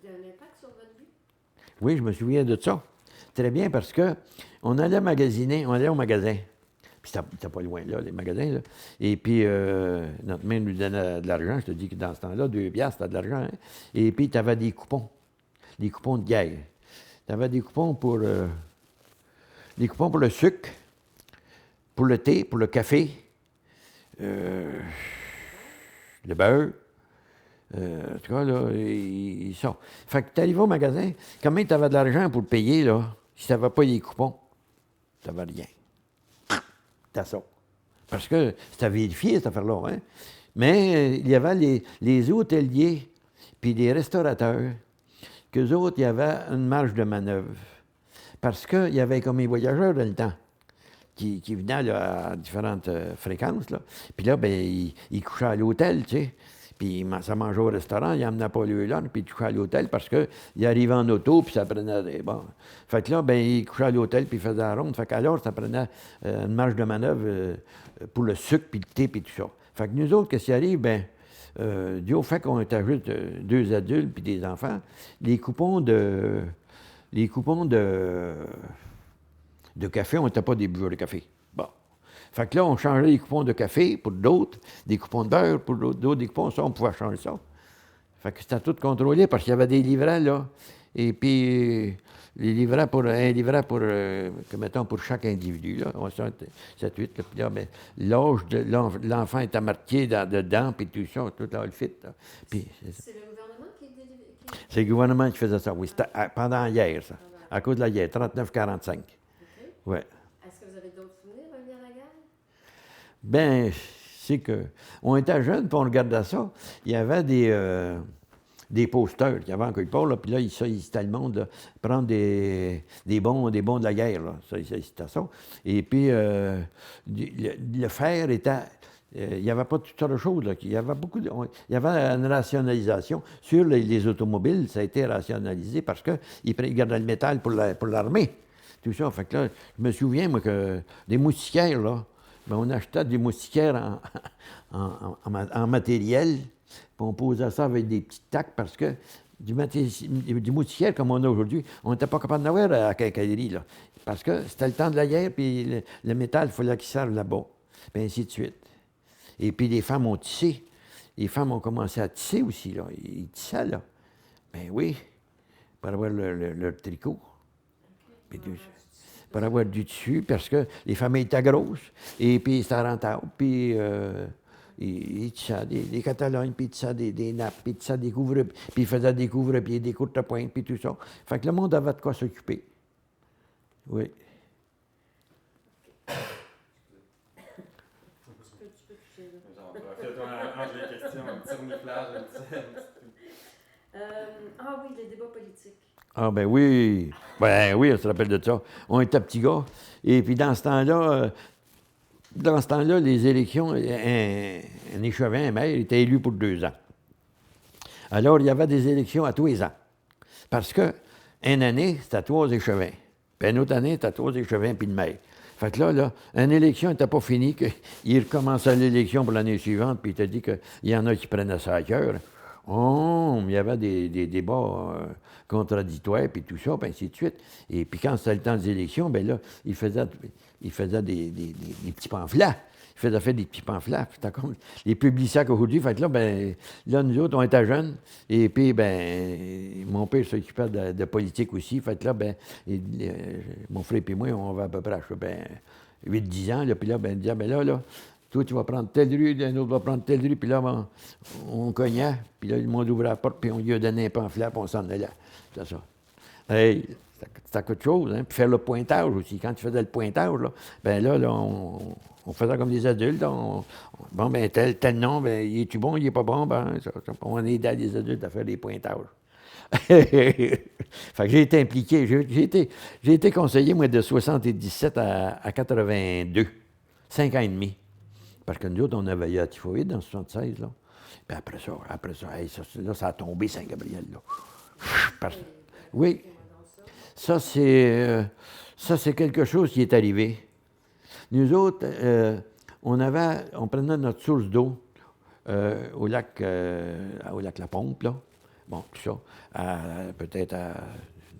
un impact sur votre vie? Oui, je me souviens de ça. Très bien, parce que on allait magasiner, on allait au magasin. Puis c'était pas loin, là, les magasins, là. Et puis, notre mère nous donnait de l'argent. Je te dis que dans ce temps-là, 2 piastres, c'était de l'argent. Hein? Et puis, tu avais des coupons de guerre. Tu avais des coupons pour le sucre, pour le thé, pour le café, le beurre. En tout cas, là, ça. Fait que tu arrivais au magasin, combien tu avais de l'argent pour payer, là, si tu n'avais pas les coupons? Tu n'avais rien. T'as ça. Parce que c'était vérifié, cette affaire-là, hein? Mais il y avait les hôteliers puis les restaurateurs, qu'eux autres, il y avait une marge de manœuvre. Parce qu'il y avait comme les voyageurs dans le temps qui venaient là, à différentes fréquences, là. Puis là, bien, ils couchaient à l'hôtel, tu sais. Puis ça mangeait au restaurant, il n'amenait pas le lunch, puis il couchait à l'hôtel parce qu'il arrivait en auto, puis ça prenait des... Bon. Fait que là, bien, il couchait à l'hôtel, puis il faisait la ronde. Fait qu'alors, ça prenait une marge de manœuvre pour le sucre, puis le thé, puis tout ça. Fait que nous autres, qu'est-ce qui arrive? Bien, dû au fait qu'on était juste 2 adultes puis des enfants, les coupons de café, on n'était pas des buveurs de café. Bon. Fait que là, on changeait les coupons de café pour d'autres, des coupons de beurre pour d'autres, des coupons, ça, on pouvait changer ça. Fait que c'était tout contrôlé parce qu'il y avait des livrets, là. Et puis, les livrets un livret mettons, pour chaque individu, là. 7, 8, là. Puis là, ben, l'âge de l'enfant était marqué dedans, puis tout ça, tout là, le fit. Là. Puis, c'est le gouvernement qui... C'est le gouvernement qui faisait ça, oui. C'était pendant la guerre, ça. À cause de la guerre, 39-45. OK. Oui. Est-ce que vous avez d'autres souvenirs reliés à la guerre? Bien, c'est que on était jeunes, puis on regardait ça. Il y avait des posters qu'il y avait en quelque part, là, puis là, ils incitaient le monde à prendre des bons de la guerre, là. Ça, c'était ça. Et puis, le fer était... il n'y avait pas toutes sortes de choses, là. Il y avait il y avait une rationalisation. Sur les automobiles, ça a été rationalisé parce qu'ils gardaient le métal pour l'armée. Tout ça. Fait que là, je me souviens, moi, que des moustiquaires, là, ben, on achetait des moustiquaires en matériel, puis on posait ça avec des petits tacs parce que du moustiquaire comme on a aujourd'hui, on n'était pas capable d'en avoir à la quincaillerie, là. Parce que c'était le temps de la guerre, puis le métal, il fallait qu'il serve là-bas. Puis ainsi de suite. Et puis les femmes ont tissé. Les femmes ont commencé à tisser aussi, là. Ils tissaient, là. Ben oui, pour avoir leur tricot. Puis pour avoir du tissu, parce que les familles étaient grosses, et puis c'était rentable, puis ils tissaient des Catalognes, puis ils tissaient des nappes, puis ils tissaient des couvre-pieds, puis ils faisaient des couvre-pieds, des courtes pointes, puis tout ça. Fait que le monde avait de quoi s'occuper. Oui. Ah oui, les débats politiques. Ah ben oui, on se rappelle de ça. On était petits gars. Et puis dans ce temps-là, les élections, un échevin, un maire, était élu pour 2 ans. Alors, il y avait des élections à tous les ans. Parce que une année, c'était 3 échevins. Puis une autre année, c'était 3 échevins puis le maire. Fait que là, une élection n'était pas finie, qu'il recommençait l'élection pour l'année suivante, puis il t'a dit qu'il y en a qui prenaient ça à cœur. Il y avait des débats contradictoires, puis tout ça, puis ainsi de suite. Et puis quand c'était le temps des élections, bien là, il faisait des petits pamphlets. Il faisait faire des petits pamphlets. C'était comme les publicisacs aujourd'hui. Fait que là, ben, là, nous autres, on était jeunes. Et puis, ben, mon père s'occupait de politique aussi. Fait que là, ben, mon frère et moi, on va à peu près, je sais, ben, 8-10 ans. Là, puis là, ben, il disait, ben là, toi, tu vas prendre telle rue, l'autre va prendre telle rue. Puis là, ben, on cognait. Puis là, le monde ouvrait la porte, puis on lui a donné un pamphlet, puis on s'en allait. C'est ça. Hey, c'était quelque chose, hein. Puis faire le pointage aussi. Quand tu faisais le pointage, là, ben là, on faisait comme des adultes. Bon, ben tel nom, ben, il est-tu bon, il est pas bon? Ben, on aidait les adultes à faire des pointages. Fait que j'ai été impliqué. J'ai été conseiller, moi, de 77 à 82. 5 ans et demi. Parce que nous autres, on avait eu la typhoïde en 76, là. Puis après ça, hey, ça a tombé Saint-Gabriel, là. Oui. Ça, c'est quelque chose qui est arrivé. Nous autres, on prenait notre source d'eau au lac La Pompe, là. Bon, tout ça, peut-être à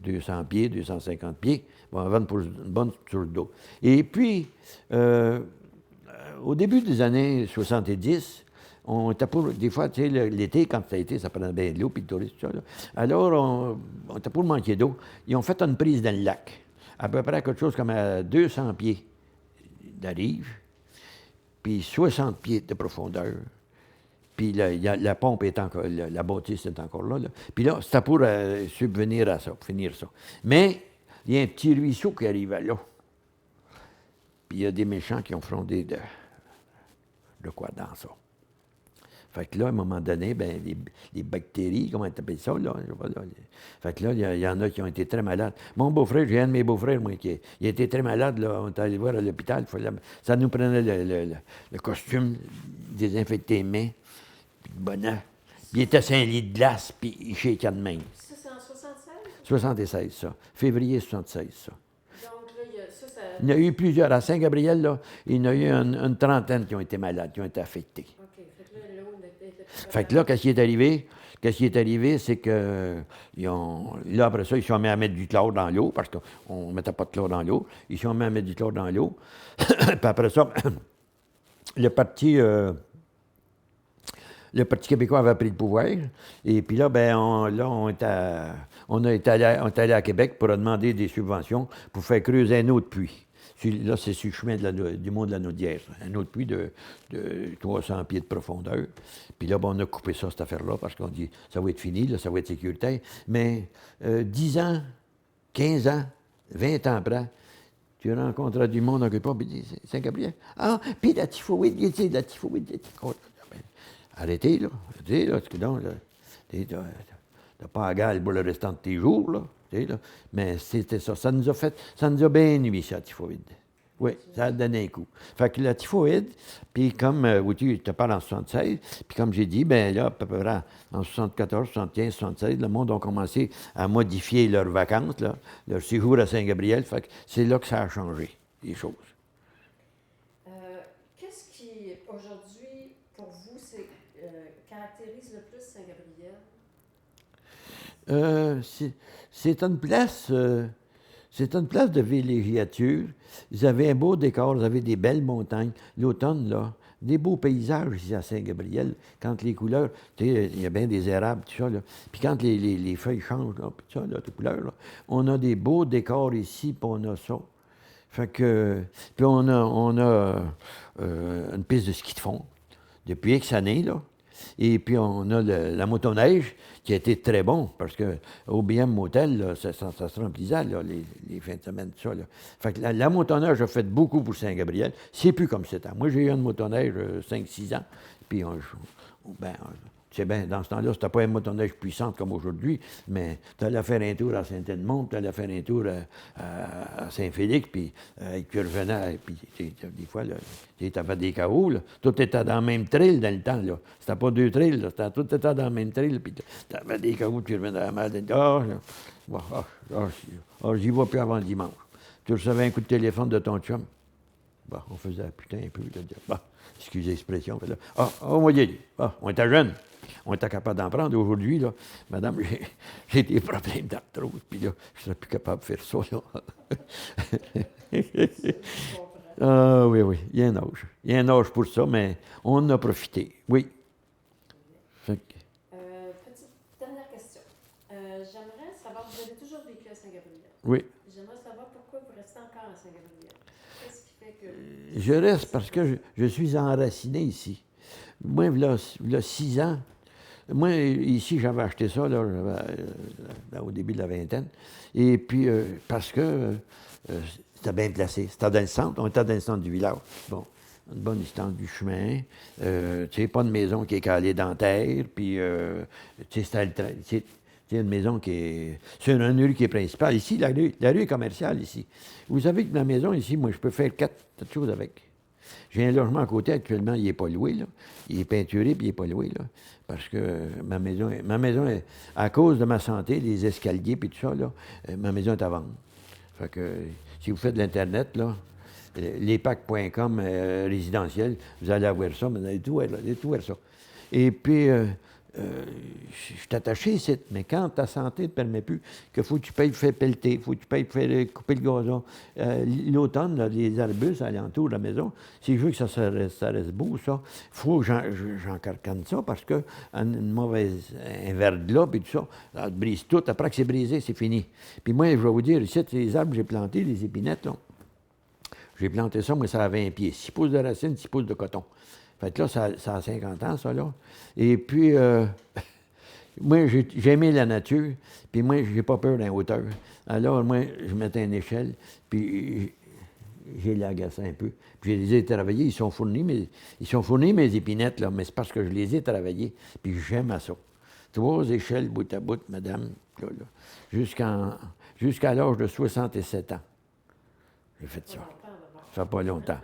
200 pieds, 250 pieds. Bon, on avait une bonne source d'eau. Et puis, au début des années 70, on était pour, des fois, tu sais, l'été, quand ça a été, ça prenait bien de l'eau, puis le tourisme, tout ça, là. Alors, on était pour manquer d'eau. Ils ont fait une prise dans le lac, à peu près quelque chose comme à 200 pieds de rive, puis 60 pieds de profondeur. Puis la pompe est encore, la bâtisse est encore là. Puis là, c'était pour subvenir à ça, pour finir ça. Mais il y a un petit ruisseau qui arrivait là. Puis il y a des méchants qui ont frondé de quoi dans ça. Fait que là, à un moment donné, ben, les bactéries, comment tu appelles ça, là? Fait que là, il y en a qui ont été très malades. Mon beau-frère, j'ai un de mes beaux-frères, moi, il a été très malade, là. On est allé voir à l'hôpital. Ça nous prenait le costume, désinfecter les mains, puis le bonnet. Puis il était sur un lit de glace, puis il shakeait de même. Ça, c'est en 76? 76, ça. Février 76, ça. Donc là, Il y a eu plusieurs. À Saint-Gabriel, là, il y en a eu une trentaine qui ont été malades, qui ont été affectés. OK. Fait que là, l'eau n'était pas... Fait que là, qu'est-ce qui est arrivé? Qu'est-ce qui est arrivé, c'est que là, après ça, ils se sont mis à mettre du chlore dans l'eau, parce qu'on ne mettait pas de chlore dans l'eau. Ils se sont mis à mettre du chlore dans l'eau. Puis après ça, le Parti québécois avait pris le pouvoir. Et puis là, ben, on est allé à Québec pour demander des subventions pour faire creuser un autre puits. Là, c'est sur le chemin du mont de la Naudière. Un autre puits de 300 pieds de profondeur. Puis là, ben, on a coupé ça, cette affaire-là, parce qu'on dit, ça va être fini, là, ça va être sécuritaire. Mais 10 ans, 15 ans, 20 ans après, tu rencontres du monde quelque part, puis tu dis, Saint-Gabriel. Ah, puis la typhoïde, il dit, la typhoïde. Arrêtez, là. Tu n'as pas à gale pour le restant de tes jours, là. Là. Mais c'était ça. Ça nous a bien nuit, ça, la typhoïde. Oui, ça a donné un coup. Fait que la typhoïde, puis comme, tu te parles en 76, puis comme j'ai dit, bien là, à peu près en 74, 75, 76, le monde a commencé à modifier leurs vacances, là, leur séjour à Saint-Gabriel. Fait que c'est là que ça a changé, les choses. Qu'est-ce qui, aujourd'hui, pour vous, caractérise le plus Saint-Gabriel? C'est une place de villégiature. Vous avez un beau décor, vous avez des belles montagnes. L'automne, là, des beaux paysages ici à Saint-Gabriel. Quand les couleurs, tu sais, il y a bien des érables, tout ça, là. Puis quand les feuilles changent, là, puis ça, là, de couleurs, là, on a des beaux décors ici, puis on a ça. Fait que, puis on a une piste de ski de fond depuis X années, là. Et puis, on a la motoneige qui a été très bon, parce que au BM Motel, là, ça se remplissait là, les fins de semaine, tout ça. Là. Fait que la motoneige a fait beaucoup pour Saint-Gabriel. C'est plus comme c'était. Moi, j'ai eu une motoneige 5-6 ans. Puis, tu sais bien, dans ce temps-là, c'était pas une motoneige puissante comme aujourd'hui, mais tu allais faire un tour à Saint-Edmond, tu allais faire un tour à Saint-Félix, puis tu revenais, puis des fois, tu avais des chaos, là. Tout était dans le même trail dans le temps, là. C'était pas deux trails, là. Tout était dans le même trail, puis tu avais des chaos, tu revenais à la malle. J'y vais plus avant dimanche. Tu recevais un coup de téléphone de ton chum. Bon, on faisait putain un peu, là, excusez l'expression. On va y aller. On était jeunes. on était capable d'en prendre. Aujourd'hui, là, madame, j'ai des problèmes d'arthrose, puis là, je ne serais plus capable de faire ça, là. Je comprends. Ah oui, oui, il y a un âge. Il y a un âge pour ça, mais on en a profité, oui. Fait que, Petite dernière question. J'aimerais savoir, vous avez toujours vécu à Saint-Gabriel. oui. J'aimerais savoir pourquoi vous restez encore à Saint-Gabriel. Qu'est-ce qui fait que... Je reste parce que je suis enraciné ici. Moi, il y a 6 ans, moi, ici, j'avais acheté ça, là, au début de la vingtaine. Et puis, parce que c'était bien placé. C'était dans le centre, on était dans le centre du village. Bon, une bonne distance du chemin. Tu sais, pas de maison qui est calée dans la terre. Puis, tu sais, c'était une maison qui est... C'est une rue qui est principale. Ici, la rue est commerciale, ici. Vous savez que ma maison, ici, moi, je peux faire quatre choses avec. J'ai un logement à côté, actuellement, il n'est pas loué, là. Il est peinturé, puis il n'est pas loué, là. Parce que ma maison est, à cause de ma santé, les escaliers, puis tout ça, là, ma maison est à vendre. Fait que, si vous faites de l'Internet, là, lespac.com résidentiel, vous allez avoir ça, mais vous allez tout voir ça. Et puis, je suis attaché ici, mais quand ta santé ne te permet plus, qu'il faut que tu payes pour faire pelleter, il faut que tu payes pour faire couper le gazon. L'automne, là, les arbustes alentour de la maison, si je veux que ça reste beau, ça, il faut que j'en carcane ça parce que une mauvaise, un verre de là, puis tout ça, ça brise tout. Après que c'est brisé, c'est fini. Puis moi, je vais vous dire, ici, les arbres que j'ai plantés, les épinettes, là, j'ai planté ça, moi, ça a 20 pieds. 6 pouces de racines, 6 pouces de coton. Fait que là, ça a 50 ans, ça, là. Et puis, moi, j'ai aimé la nature, puis moi, j'ai pas peur d'un hauteur. Alors, moi, je mettais une échelle, puis j'ai l'agacé un peu. Puis je les ai travaillés, ils sont fournis, mes épinettes, là, mais c'est parce que je les ai travaillés, puis j'aime à ça. 3 échelles bout à bout, madame, là, jusqu'à l'âge de 67 ans. J'ai fait ça. Ça fait pas longtemps.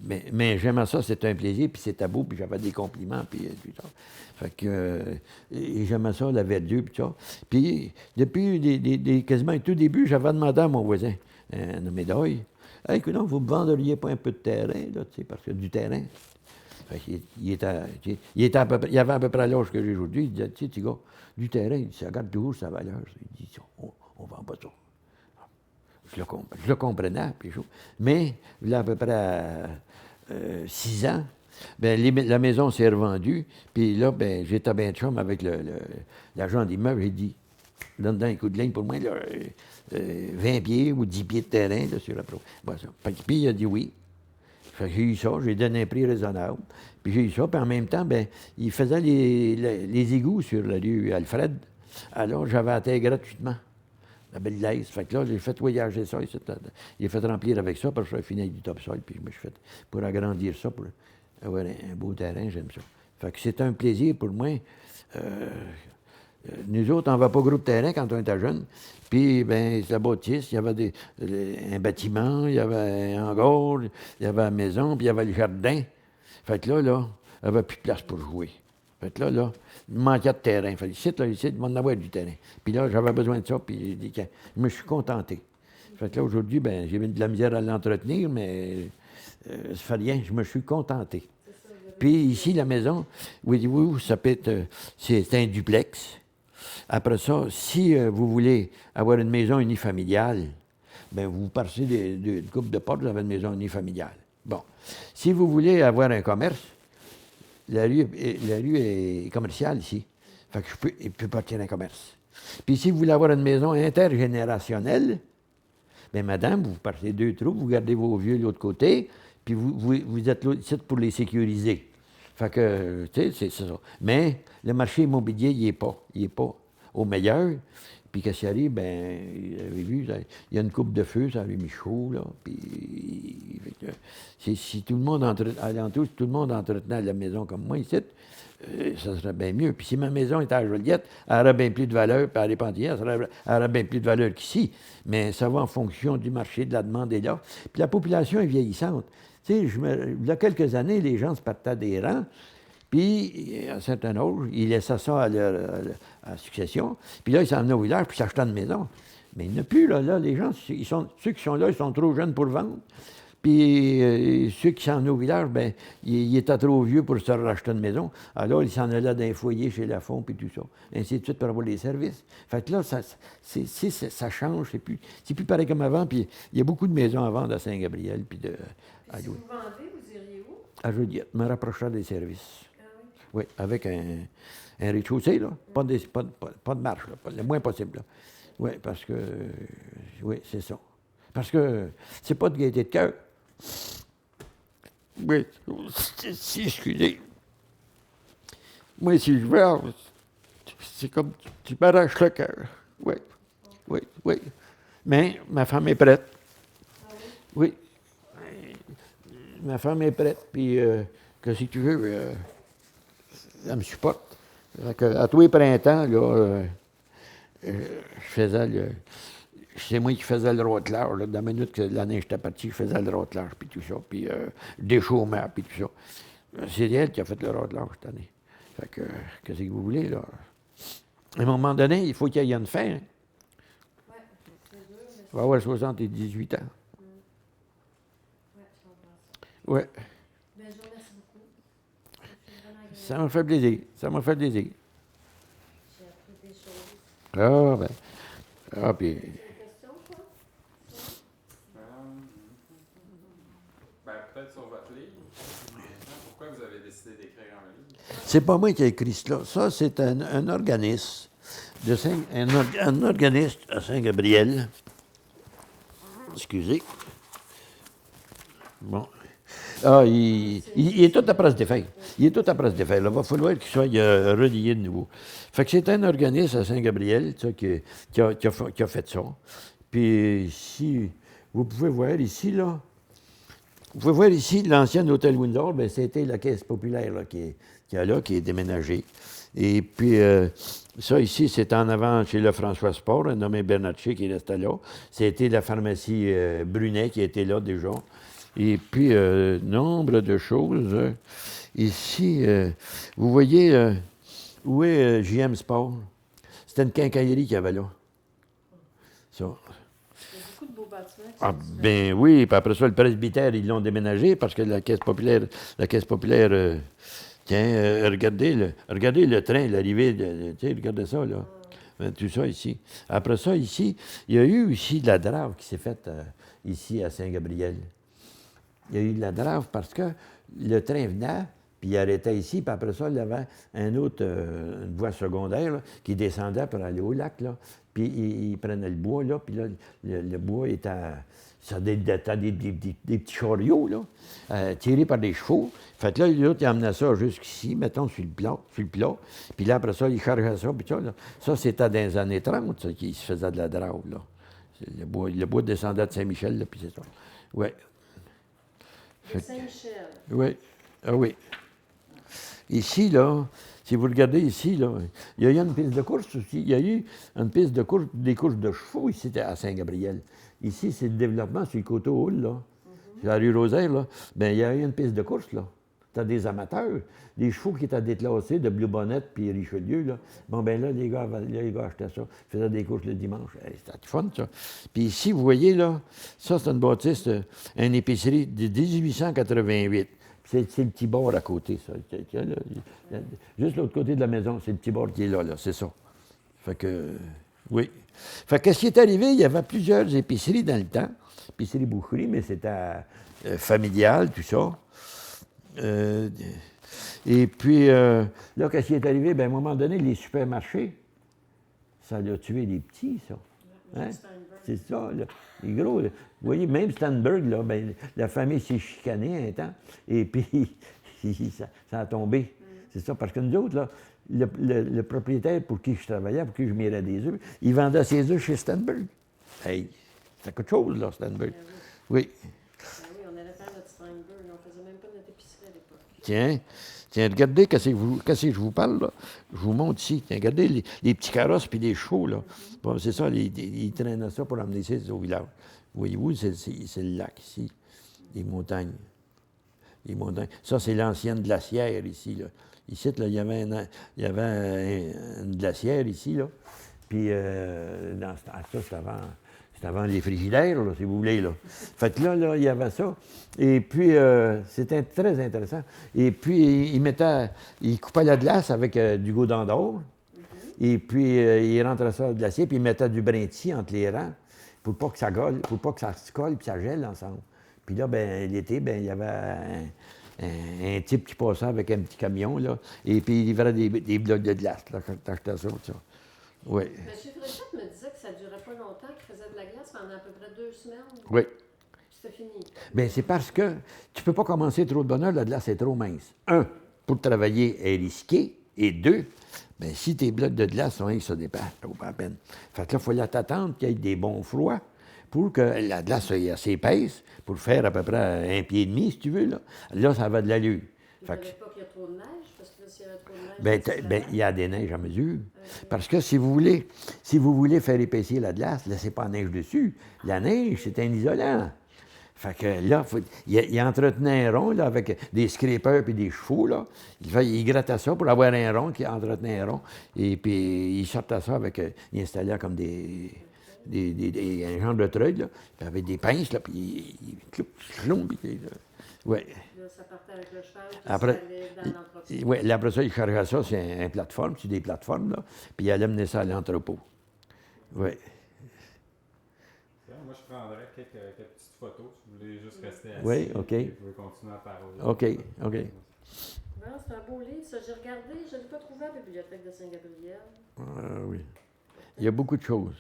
Mais j'aime ça, c'est un plaisir, puis c'était beau, puis j'avais des compliments, puis tout ça. Fait que j'aimais ça, la verdure, puis ça. Puis depuis quasiment tout début, j'avais demandé à mon voisin, un médaille, « Hey, écoute, vous ne me vendriez pas un peu de terrain, là, tu sais, parce que du terrain. » Fait qu'il il avait à peu près l'âge que j'ai aujourd'hui. Il disait, « Tu sais, petit gars, du terrain, il dit, ça garde toujours sa valeur. » Il dit, « On ne vend pas ça. » Je le comprenais, puis mais il y a à peu près 6 ans, ben, la maison s'est revendue, puis là, ben, j'étais bien chum avec l'agent d'immeuble, j'ai dit, donne un coup de ligne pour moi, là, 20 pieds ou 10 pieds de terrain là, sur la pro. Bon, ça. Puis il a dit oui. Fait que j'ai eu ça, j'ai donné un prix raisonnable, puis j'ai eu ça, puis en même temps, ben, il faisait les égouts sur la rue Alfred, alors j'avais atteint gratuitement. La belle laisse. Fait que là, j'ai fait voyager ça. J'ai fait remplir avec ça, parce que je fini avec du topsoil, puis je me suis fait pour agrandir ça, pour avoir un beau terrain, j'aime ça. Fait que c'est un plaisir pour moi. Nous autres, on ne va pas gros de terrain quand on était jeune. Puis, ben, c'est la bâtisse, il y avait un bâtiment, il y avait un hangar, il y avait la maison, puis il y avait le jardin. Fait que là, il n'y avait plus de place pour jouer. Fait que là, il manquait de terrain. Fait que ici, il va en avoir du terrain. Puis là, j'avais besoin de ça, puis j'ai dit que je me suis contenté. Fait que là, aujourd'hui, ben, j'ai mis de la misère à l'entretenir, mais ça fait rien, je me suis contenté. Puis ici, la maison, oui, ça peut être, c'est un duplex. Après ça, si vous voulez avoir une maison unifamiliale, ben vous partez d'une coupe de porte, vous avez une maison unifamiliale. Bon. Si vous voulez avoir un commerce, la rue est commerciale ici. Fait que je peux partir un commerce. Puis si vous voulez avoir une maison intergénérationnelle, bien, madame, vous partez 2 trous, vous gardez vos vieux de l'autre côté, puis vous êtes là ici pour les sécuriser. Fait que, tu sais, c'est ça. Mais le marché immobilier, il n'est pas au meilleur. Puis qu'est-ce qui arrive, bien, vous avez vu, il y a une coupe de feu, ça avait mis chaud, là. Puis, si tout le monde alentour, si tout le monde entretenait la maison comme moi ici, ça serait bien mieux. Puis si ma maison était à Joliette, elle aurait bien plus de valeur, puis à Répentigny, elle aurait bien plus de valeur qu'ici. Mais ça va en fonction du marché, de la demande est là. Puis la population est vieillissante. Tu sais, il y a quelques années, les gens se partaient des rangs, puis, à un certain âge, ils laissaient ça à la succession. Puis là, ils s'en venaient au village, puis s'achetaient une maison. Mais il n'y en a plus, là. Les gens, ceux qui sont là, ils sont trop jeunes pour vendre. Puis ceux qui s'en au village, ben il était trop vieux pour se racheter une maison. Alors, il s'en allait dans un foyer chez Lafont, puis tout ça. Ainsi de suite pour avoir les services. Fait que là, ça change. C'est plus pareil comme avant. Puis il y a beaucoup de maisons à vendre à Saint-Gabriel. Puis Si vous vendez, vous iriez où? à Joliette, me rapprochant des services. Ah oui. Oui, avec un rez-de-chaussée, là. Pas de marche, là. Le moins possible, là. Oui, parce que. Oui, c'est ça. Parce que c'est pas de gaieté de cœur. Oui, si, excusez. Moi, si je meurs, c'est comme tu m'arraches le cœur. Oui, oui, oui. Mais ma femme est prête. Ah oui? Oui. Ma femme est prête, puis que si tu veux, elle me supporte. Fait que, à tous les printemps, là, je faisais le. C'est moi qui faisais le rôtelage. Là. Dans la minute que l'année j'étais parti, je faisais le rôtelage, puis tout ça, puis des chômeurs, puis tout ça. C'est elle qui a fait le rôtelage cette année. Fait que, qu'est-ce que vous voulez, là? À un moment donné, il faut qu'il y ait une fin. Hein. Oui, c'est dur, mais Il va avoir 78 ans. Oui, je comprends ça. Oui. Ben, je vous remercie beaucoup. C'est vraiment agréable. Ça m'a fait plaisir. Ça m'a fait plaisir. J'ai appris des choses. Ah, ben. Ah, puis. Tu as une question, toi? Ben, peut-être sur votre livre. Pourquoi vous avez décidé d'écrire un livre? C'est pas moi qui ai écrit cela. Ça, c'est un organisme. Un organisme à Saint-Gabriel. Excusez. Bon. Ah, il est tout à presse des feuilles. Il est tout à presse des feuilles. Il va falloir qu'il soit relié de nouveau. Fait que c'est un organisme à Saint-Gabriel qui a fait ça. Puis ici, vous pouvez voir ici, là. Vous pouvez voir ici l'ancien hôtel Windsor, bien, c'était la Caisse populaire là, qui est déménagée. Et puis, ça ici, c'est en avant chez le François Sport, un nommé Bernatchez qui restait là. C'était la pharmacie Brunet qui était là déjà. Et puis, nombre de choses. Ici, vous voyez où est JM Sport? C'était une quincaillerie qu'il y avait là. Ça. Il y a beaucoup de beaux bâtiments. qui Ah, sont différents. ben oui, puis après ça, le presbytère, ils l'ont déménagé parce que la Caisse populaire, tiens, regardez le train, l'arrivée, tu sais, regardez ça, là. Tout ça ici. Après ça, ici, il y a eu aussi de la drave qui s'est faite ici à Saint-Gabriel. Il y a eu de la drave parce que le train venait, puis il arrêtait ici, puis après ça, il y avait une voie secondaire là, qui descendait pour aller au lac, là. Puis il prenait le bois, là, puis là, le bois était... Ça des petits chariots, là, tirés par des chevaux. Fait que là, l'autre, il emmenait ça jusqu'ici, mettons, sur le plat. Puis là, après ça, il chargeait ça, puis ça, là. Ça, c'était dans les années 30, ça, qu'il se faisait de la drave, là. Le bois descendait de Saint-Michel, là, puis c'est ça. Oui. De Saint-Michel. Oui. Ah oui. Ici, là, si vous regardez ici, là, il y a eu une piste de course aussi. Il y a eu une piste de course, des courses de chevaux ici à Saint-Gabriel. Ici, c'est le développement sur le côté Hall, là. Sur la rue Rosaire, là. Bien, il y a eu une piste de course, là. T'as des amateurs, des chevaux qui étaient déclassés de Blue Bonnet puis Richelieu, là. Bon, ben là, les gars achetaient ça. Ils faisaient des courses le dimanche. Hey, c'était fun, ça. Puis ici, vous voyez, là, ça, c'est une bâtisse, une épicerie de 1888. C'est le petit bord à côté, ça. Juste l'autre côté de la maison, c'est le petit bord qui est là, c'est ça. Fait que, oui. Fait que, qu'est-ce qui est arrivé? Il y avait plusieurs épiceries dans le temps. Épicerie-boucherie, mais c'était familial, tout ça. Et puis, là, qu'est-ce qui est arrivé? Bien, à un moment donné, les supermarchés, ça a tué les petits, ça. Hein? C'est ça, là. Les gros, là. Vous voyez, même Stanberg, là, ben, la famille s'est chicanée un temps, et puis ça a tombé. C'est ça, parce que nous autres, là, le propriétaire pour qui je travaillais, pour qui je mirais des œufs, il vendait ses œufs chez Stanberg. Hey, c'est quelque chose, là, Stanberg. Oui. Ben oui, on allait faire notre Steinberg. On faisait même pas notre épicerie à l'époque. Tiens, regardez, qu'est-ce que je vous parle, là? Je vous montre ici. Tiens, regardez les petits carrosses puis les chevaux, là. Bon, c'est ça, ils traînaient ça pour amener ça au village. Voyez-vous, c'est le lac ici, les montagnes. Les montagnes. Ça, c'est l'ancienne glacière ici, là. Ici, là, il y avait une glacière ici, là. Puis, ça, c'était avant les frigidaires, là, si vous voulez. Là. Fait que là, il y avait ça. Et puis, c'était très intéressant. Et puis, il coupait la glace avec du godin d'or. Et puis, il rentrait ça dans le glacier, puis il mettait du brinti entre les rangs pour pas que ça colle, pour pas que ça se colle puis ça gèle ensemble. Puis là, ben, l'été, ben, il y avait un type qui passait avec un petit camion, là, et puis il livrait des blocs de glace, là, quand t'achetais ça. Oui. M. Fréchette me disait que ça ne durait pas longtemps, qu'il faisait de la glace pendant à peu près 2 semaines. Oui. C'était fini. Bien, c'est parce que tu ne peux pas commencer trop de bonne heure, la glace est trop mince. Un, pour travailler est risqué, et deux, bien, si tes blocs de glace sont ça dépasse, ça vaut pas la peine. Fait que là, il faut t'attendre qu'il y ait des bons froids pour que la glace soit assez épaisse, pour faire à peu près 1,5 pied, si tu veux. Là ça va de l'allure. Il ne fallait pas qu'il y ait trop de neige, parce que là, s'il y avait trop de neige... Bien, il y a des neiges à mesure. Parce que si vous voulez faire épaissir la glace, laissez pas la neige dessus. La neige, c'est un isolant. Fait que là, il entretenait un rond là, avec des scrapers et des chevaux. Là. Il grattait ça pour avoir un rond qui entretenait un rond. Et puis, il sortait ça avec... il installait comme un genre de treuil, là, puis avec des pinces, là, puis ouais. Là, ça partait avec le cheval, puis Après, ça allait dans l'entrepôt. Oui, après ça, il chargeait ça sur une plateforme, sur des plateformes, là, puis il allait mener ça à l'entrepôt. Oui. Moi, je prendrais quelques petites photos, si vous voulez juste rester assis. Oui, OK. Vous pouvez continuer à parler. OK. Bon, c'est un beau livre, ça. J'ai regardé, je ne l'ai pas trouvé à la bibliothèque de Saint-Gabriel. Oui. Il y a beaucoup de choses.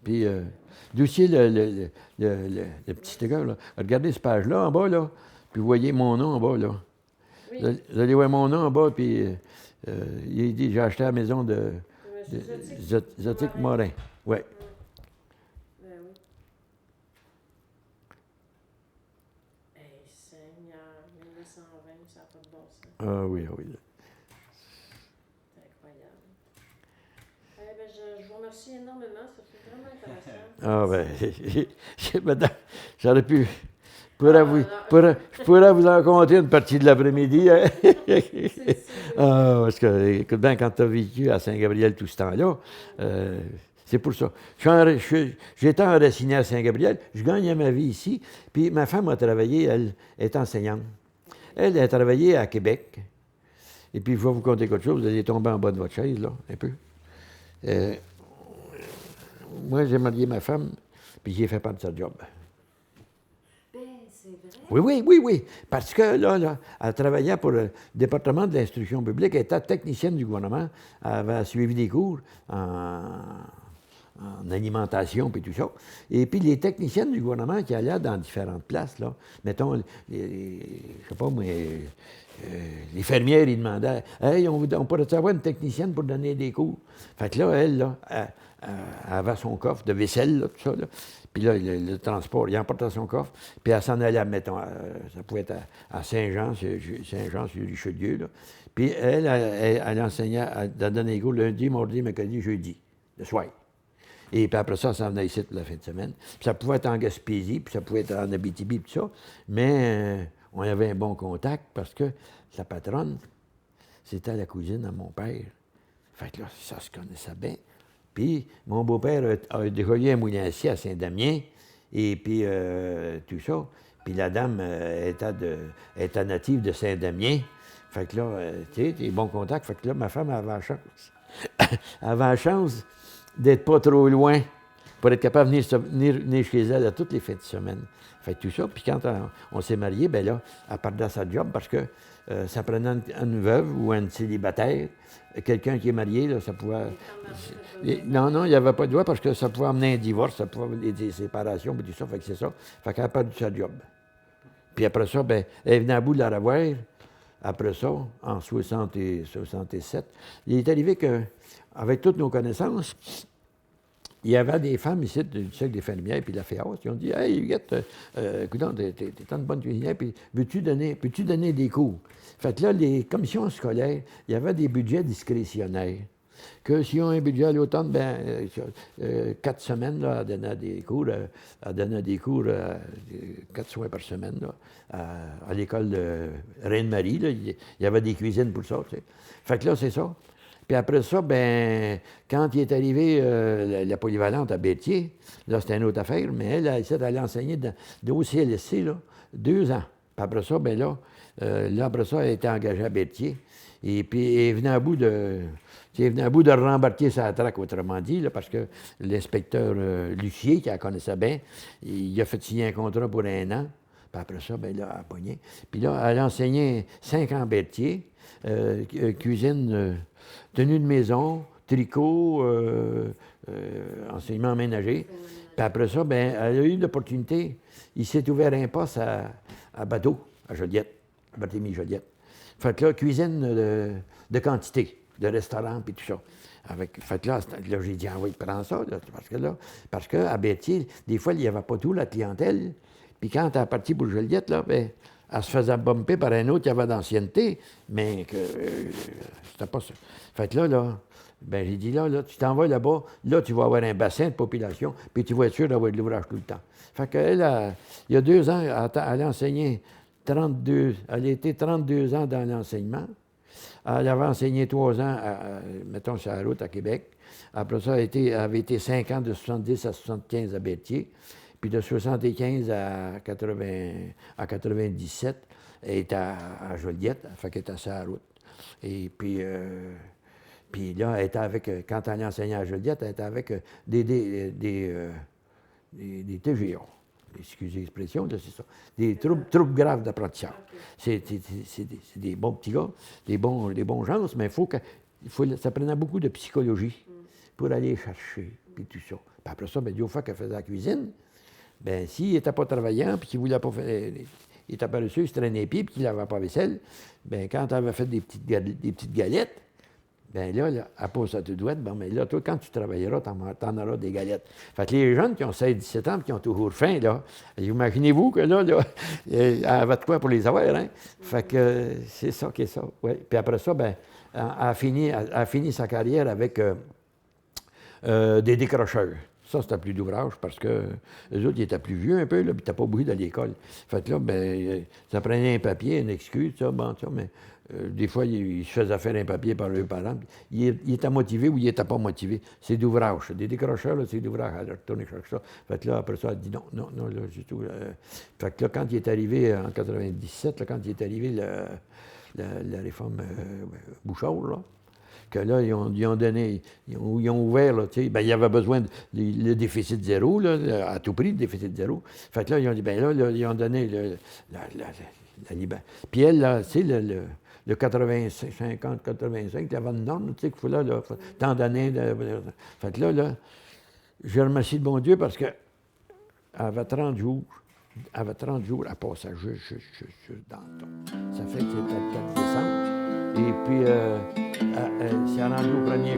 Puis, dossier, le petit sticker, là. Regardez cette page-là, en bas, là, puis vous voyez mon nom en bas, là. Oui. Vous allez voir mon nom en bas, puis il dit, j'ai acheté la maison de Zotique Morin. Oui. Ben oui. Hey, Seigneur, 1920, ça n'a pas de bon sens. Ah oui, oui. C'est incroyable. Eh ben, je vous remercie énormément, ça fait vraiment intéressant. Ah ben, madame, j'aurais pu... Je pourrais vous en compter une partie de l'après-midi. Hein? Ah, parce que, écoute bien, quand tu as vécu à Saint-Gabriel tout ce temps-là, c'est pour ça. J'étais enraciné à Saint-Gabriel, je gagnais ma vie ici, puis ma femme a travaillé, elle est enseignante. Elle a travaillé à Québec. Et puis, je vais vous conter quelque chose, vous allez tomber en bas de votre chaise, là, un peu. Moi, j'ai marié ma femme, puis j'ai fait part de sa job. Oui. Parce que là, elle travaillait pour le département de l'instruction publique, elle était technicienne du gouvernement, elle avait suivi des cours en alimentation et tout ça. Et puis les techniciennes du gouvernement qui allaient dans différentes places, là, mettons, je sais pas moi, les fermières, ils demandaient « Hey, on pourrait avoir une technicienne pour donner des cours? » Fait que là, elle avait son coffre de vaisselle, là, tout ça, là. Puis là, le transport, il emportait son coffre, puis elle s'en allait, mettons, ça pouvait être à Saint-Jean sur Richelieu, là. Puis elle enseignait, elle donnait des cours lundi, mardi, mercredi, jeudi, le soir. Et puis après ça, ça venait ici pour la fin de semaine. Puis ça pouvait être en Gaspésie, puis ça pouvait être en Abitibi, tout ça. Mais on avait un bon contact parce que sa patronne, c'était la cousine à mon père. Fait que là, ça se connaissait bien. Puis mon beau-père a déroulé un moulin-acier à Saint-Damien, et puis tout ça. Puis la dame était native de Saint-Damien. Fait que là, tu sais, des bons contacts. Fait que là, ma femme avait la chance. Elle avait la chance d'être pas trop loin pour être capable de venir chez elle à toutes les fins de semaine. Fait tout ça. Puis quand on s'est mariés, bien là, elle perdait sa job parce que ça prenait une veuve ou un célibataire. Quelqu'un qui est marié, là, ça pouvait... Non, il n'y avait pas de droit parce que ça pouvait amener un divorce, ça pouvait amener des séparations, puis tout ça. Fait que c'est ça. Fait qu'elle a perdu sa job. Puis après ça, bien, elle est venue à bout de la revoir. Après ça, en 67, il est arrivé qu'avec toutes nos connaissances, il y avait des femmes ici du cercle des fermières puis de la FEAS qui ont dit « Hey, Huguette, écoute, t'es une bonne cuisinière, puis peux-tu donner des cours? » Fait que là, les commissions scolaires, il y avait des budgets discrétionnaires. Que s'ils ont un budget à l'automne, 4 semaines, là, elle donnait des cours, 4 soirs par semaine, là, à l'école de Reine-Marie, là, il y avait des cuisines pour ça, tu sais. Fait que là, c'est ça. Puis après ça, ben, quand il est arrivé la polyvalente à Béthier, là, c'était une autre affaire, mais elle allait enseigner au CLSC, là, 2 ans. Puis après ça, ben là, après ça, elle était engagée à Béthier. Et puis, elle venait à bout de... Elle venait à bout de rembarquer sa traque, autrement dit, là, parce que l'inspecteur Lucier, qui la connaissait bien, il a fait signer un contrat pour 1 an. Puis après ça, ben là, elle a pogné. Puis là, elle a enseigné 5 ans à Berthier, cuisine, tenue de maison, tricot, enseignement ménager. Puis après ça, ben, elle a eu l'opportunité. Il s'est ouvert un poste à Bateau, à Joliette, à Barthélemy-Joliette. Fait que là, cuisine de quantité, de restaurant, puis tout ça. Fait que là, j'ai dit, ah oui, prends ça, là, parce qu'à Berthier, des fois, il n'y avait pas tout, la clientèle. Puis quand elle est partie pour Joliette, là, ben, elle se faisait bumper par un autre qui avait d'ancienneté, mais que c'était pas ça. Fait que là, ben, j'ai dit, là, tu t'en vas là-bas, là, tu vas avoir un bassin de population, puis tu vas être sûr d'avoir de l'ouvrage tout le temps. Fait qu'elle, il y a 2 ans, elle a enseigné 32, elle a été 32 ans dans l'enseignement. Elle avait enseigné 3 ans, mettons, sur la route à Québec. Après ça, elle avait été 5 ans de 70 à 75 à Berthier. Puis de 75 à 97, elle était à Joliette, fait qu'elle était sur la route. Et puis là, elle était avec, quand elle a enseigné à Joliette, elle était avec des TGA. Excusez l'expression, là, c'est ça. Des troubles graves d'apprentissage. C'est des bons petits gars, des bons gens, mais ça prenait beaucoup de psychologie pour aller chercher, puis tout ça. Puis après ça, bien, du fait qu'elle faisait la cuisine, bien, s'il n'était pas travaillant, puis qu'il ne voulait pas faire... Il était paresseux, il se traînait les pieds, puis qu'il n'avait pas vaisselle, bien, quand elle avait fait des petites galettes, bien là, elle pose à tes doigts, bon, mais là, toi, quand tu travailleras, t'en auras des galettes. Fait que les jeunes qui ont 16-17 ans, puis qui ont toujours faim, là, imaginez-vous que là, elle avait de quoi pour les avoir, hein? Fait que c'est ça qui est ça, oui. Puis après ça, bien, elle a fini sa carrière avec des décrocheurs. Ça, c'était plus d'ouvrage parce que les autres, ils étaient plus vieux un peu, là, puis t'as pas beaucoup à l'école. Fait que là, ben, ça prenait un papier, une excuse, ça, bon, ça, mais des fois, ils se faisaient faire un papier par leurs parents. Il était motivé ou il n'était pas motivé. C'est d'ouvrage. Des décrocheurs, là, c'est d'ouvrage. Elle a retourné chercher ça. Fait que là, après ça, elle dit non, là, c'est tout. Fait que là, quand il est arrivé en 97, là, quand il est arrivé la réforme Bouchard, là, que là, ils ont donné, ils ont ouvert, là, tu sais, ben, il y avait besoin le déficit zéro, là, à tout prix, le déficit zéro. Fait que là, ils ont dit, ben là, ils ont donné la liberté. Puis elle, là, tu sais, le 50-85, il y avait une norme, tu sais, qu'il faut là, tant d'années. Fait que là, je remercie le bon Dieu parce qu'elle avait 30 jours. Elle avait 30 jours à passer juste dans le temps. Ça fait que c'était le 4 décembre. Et puis, elle s'est rendue au premier.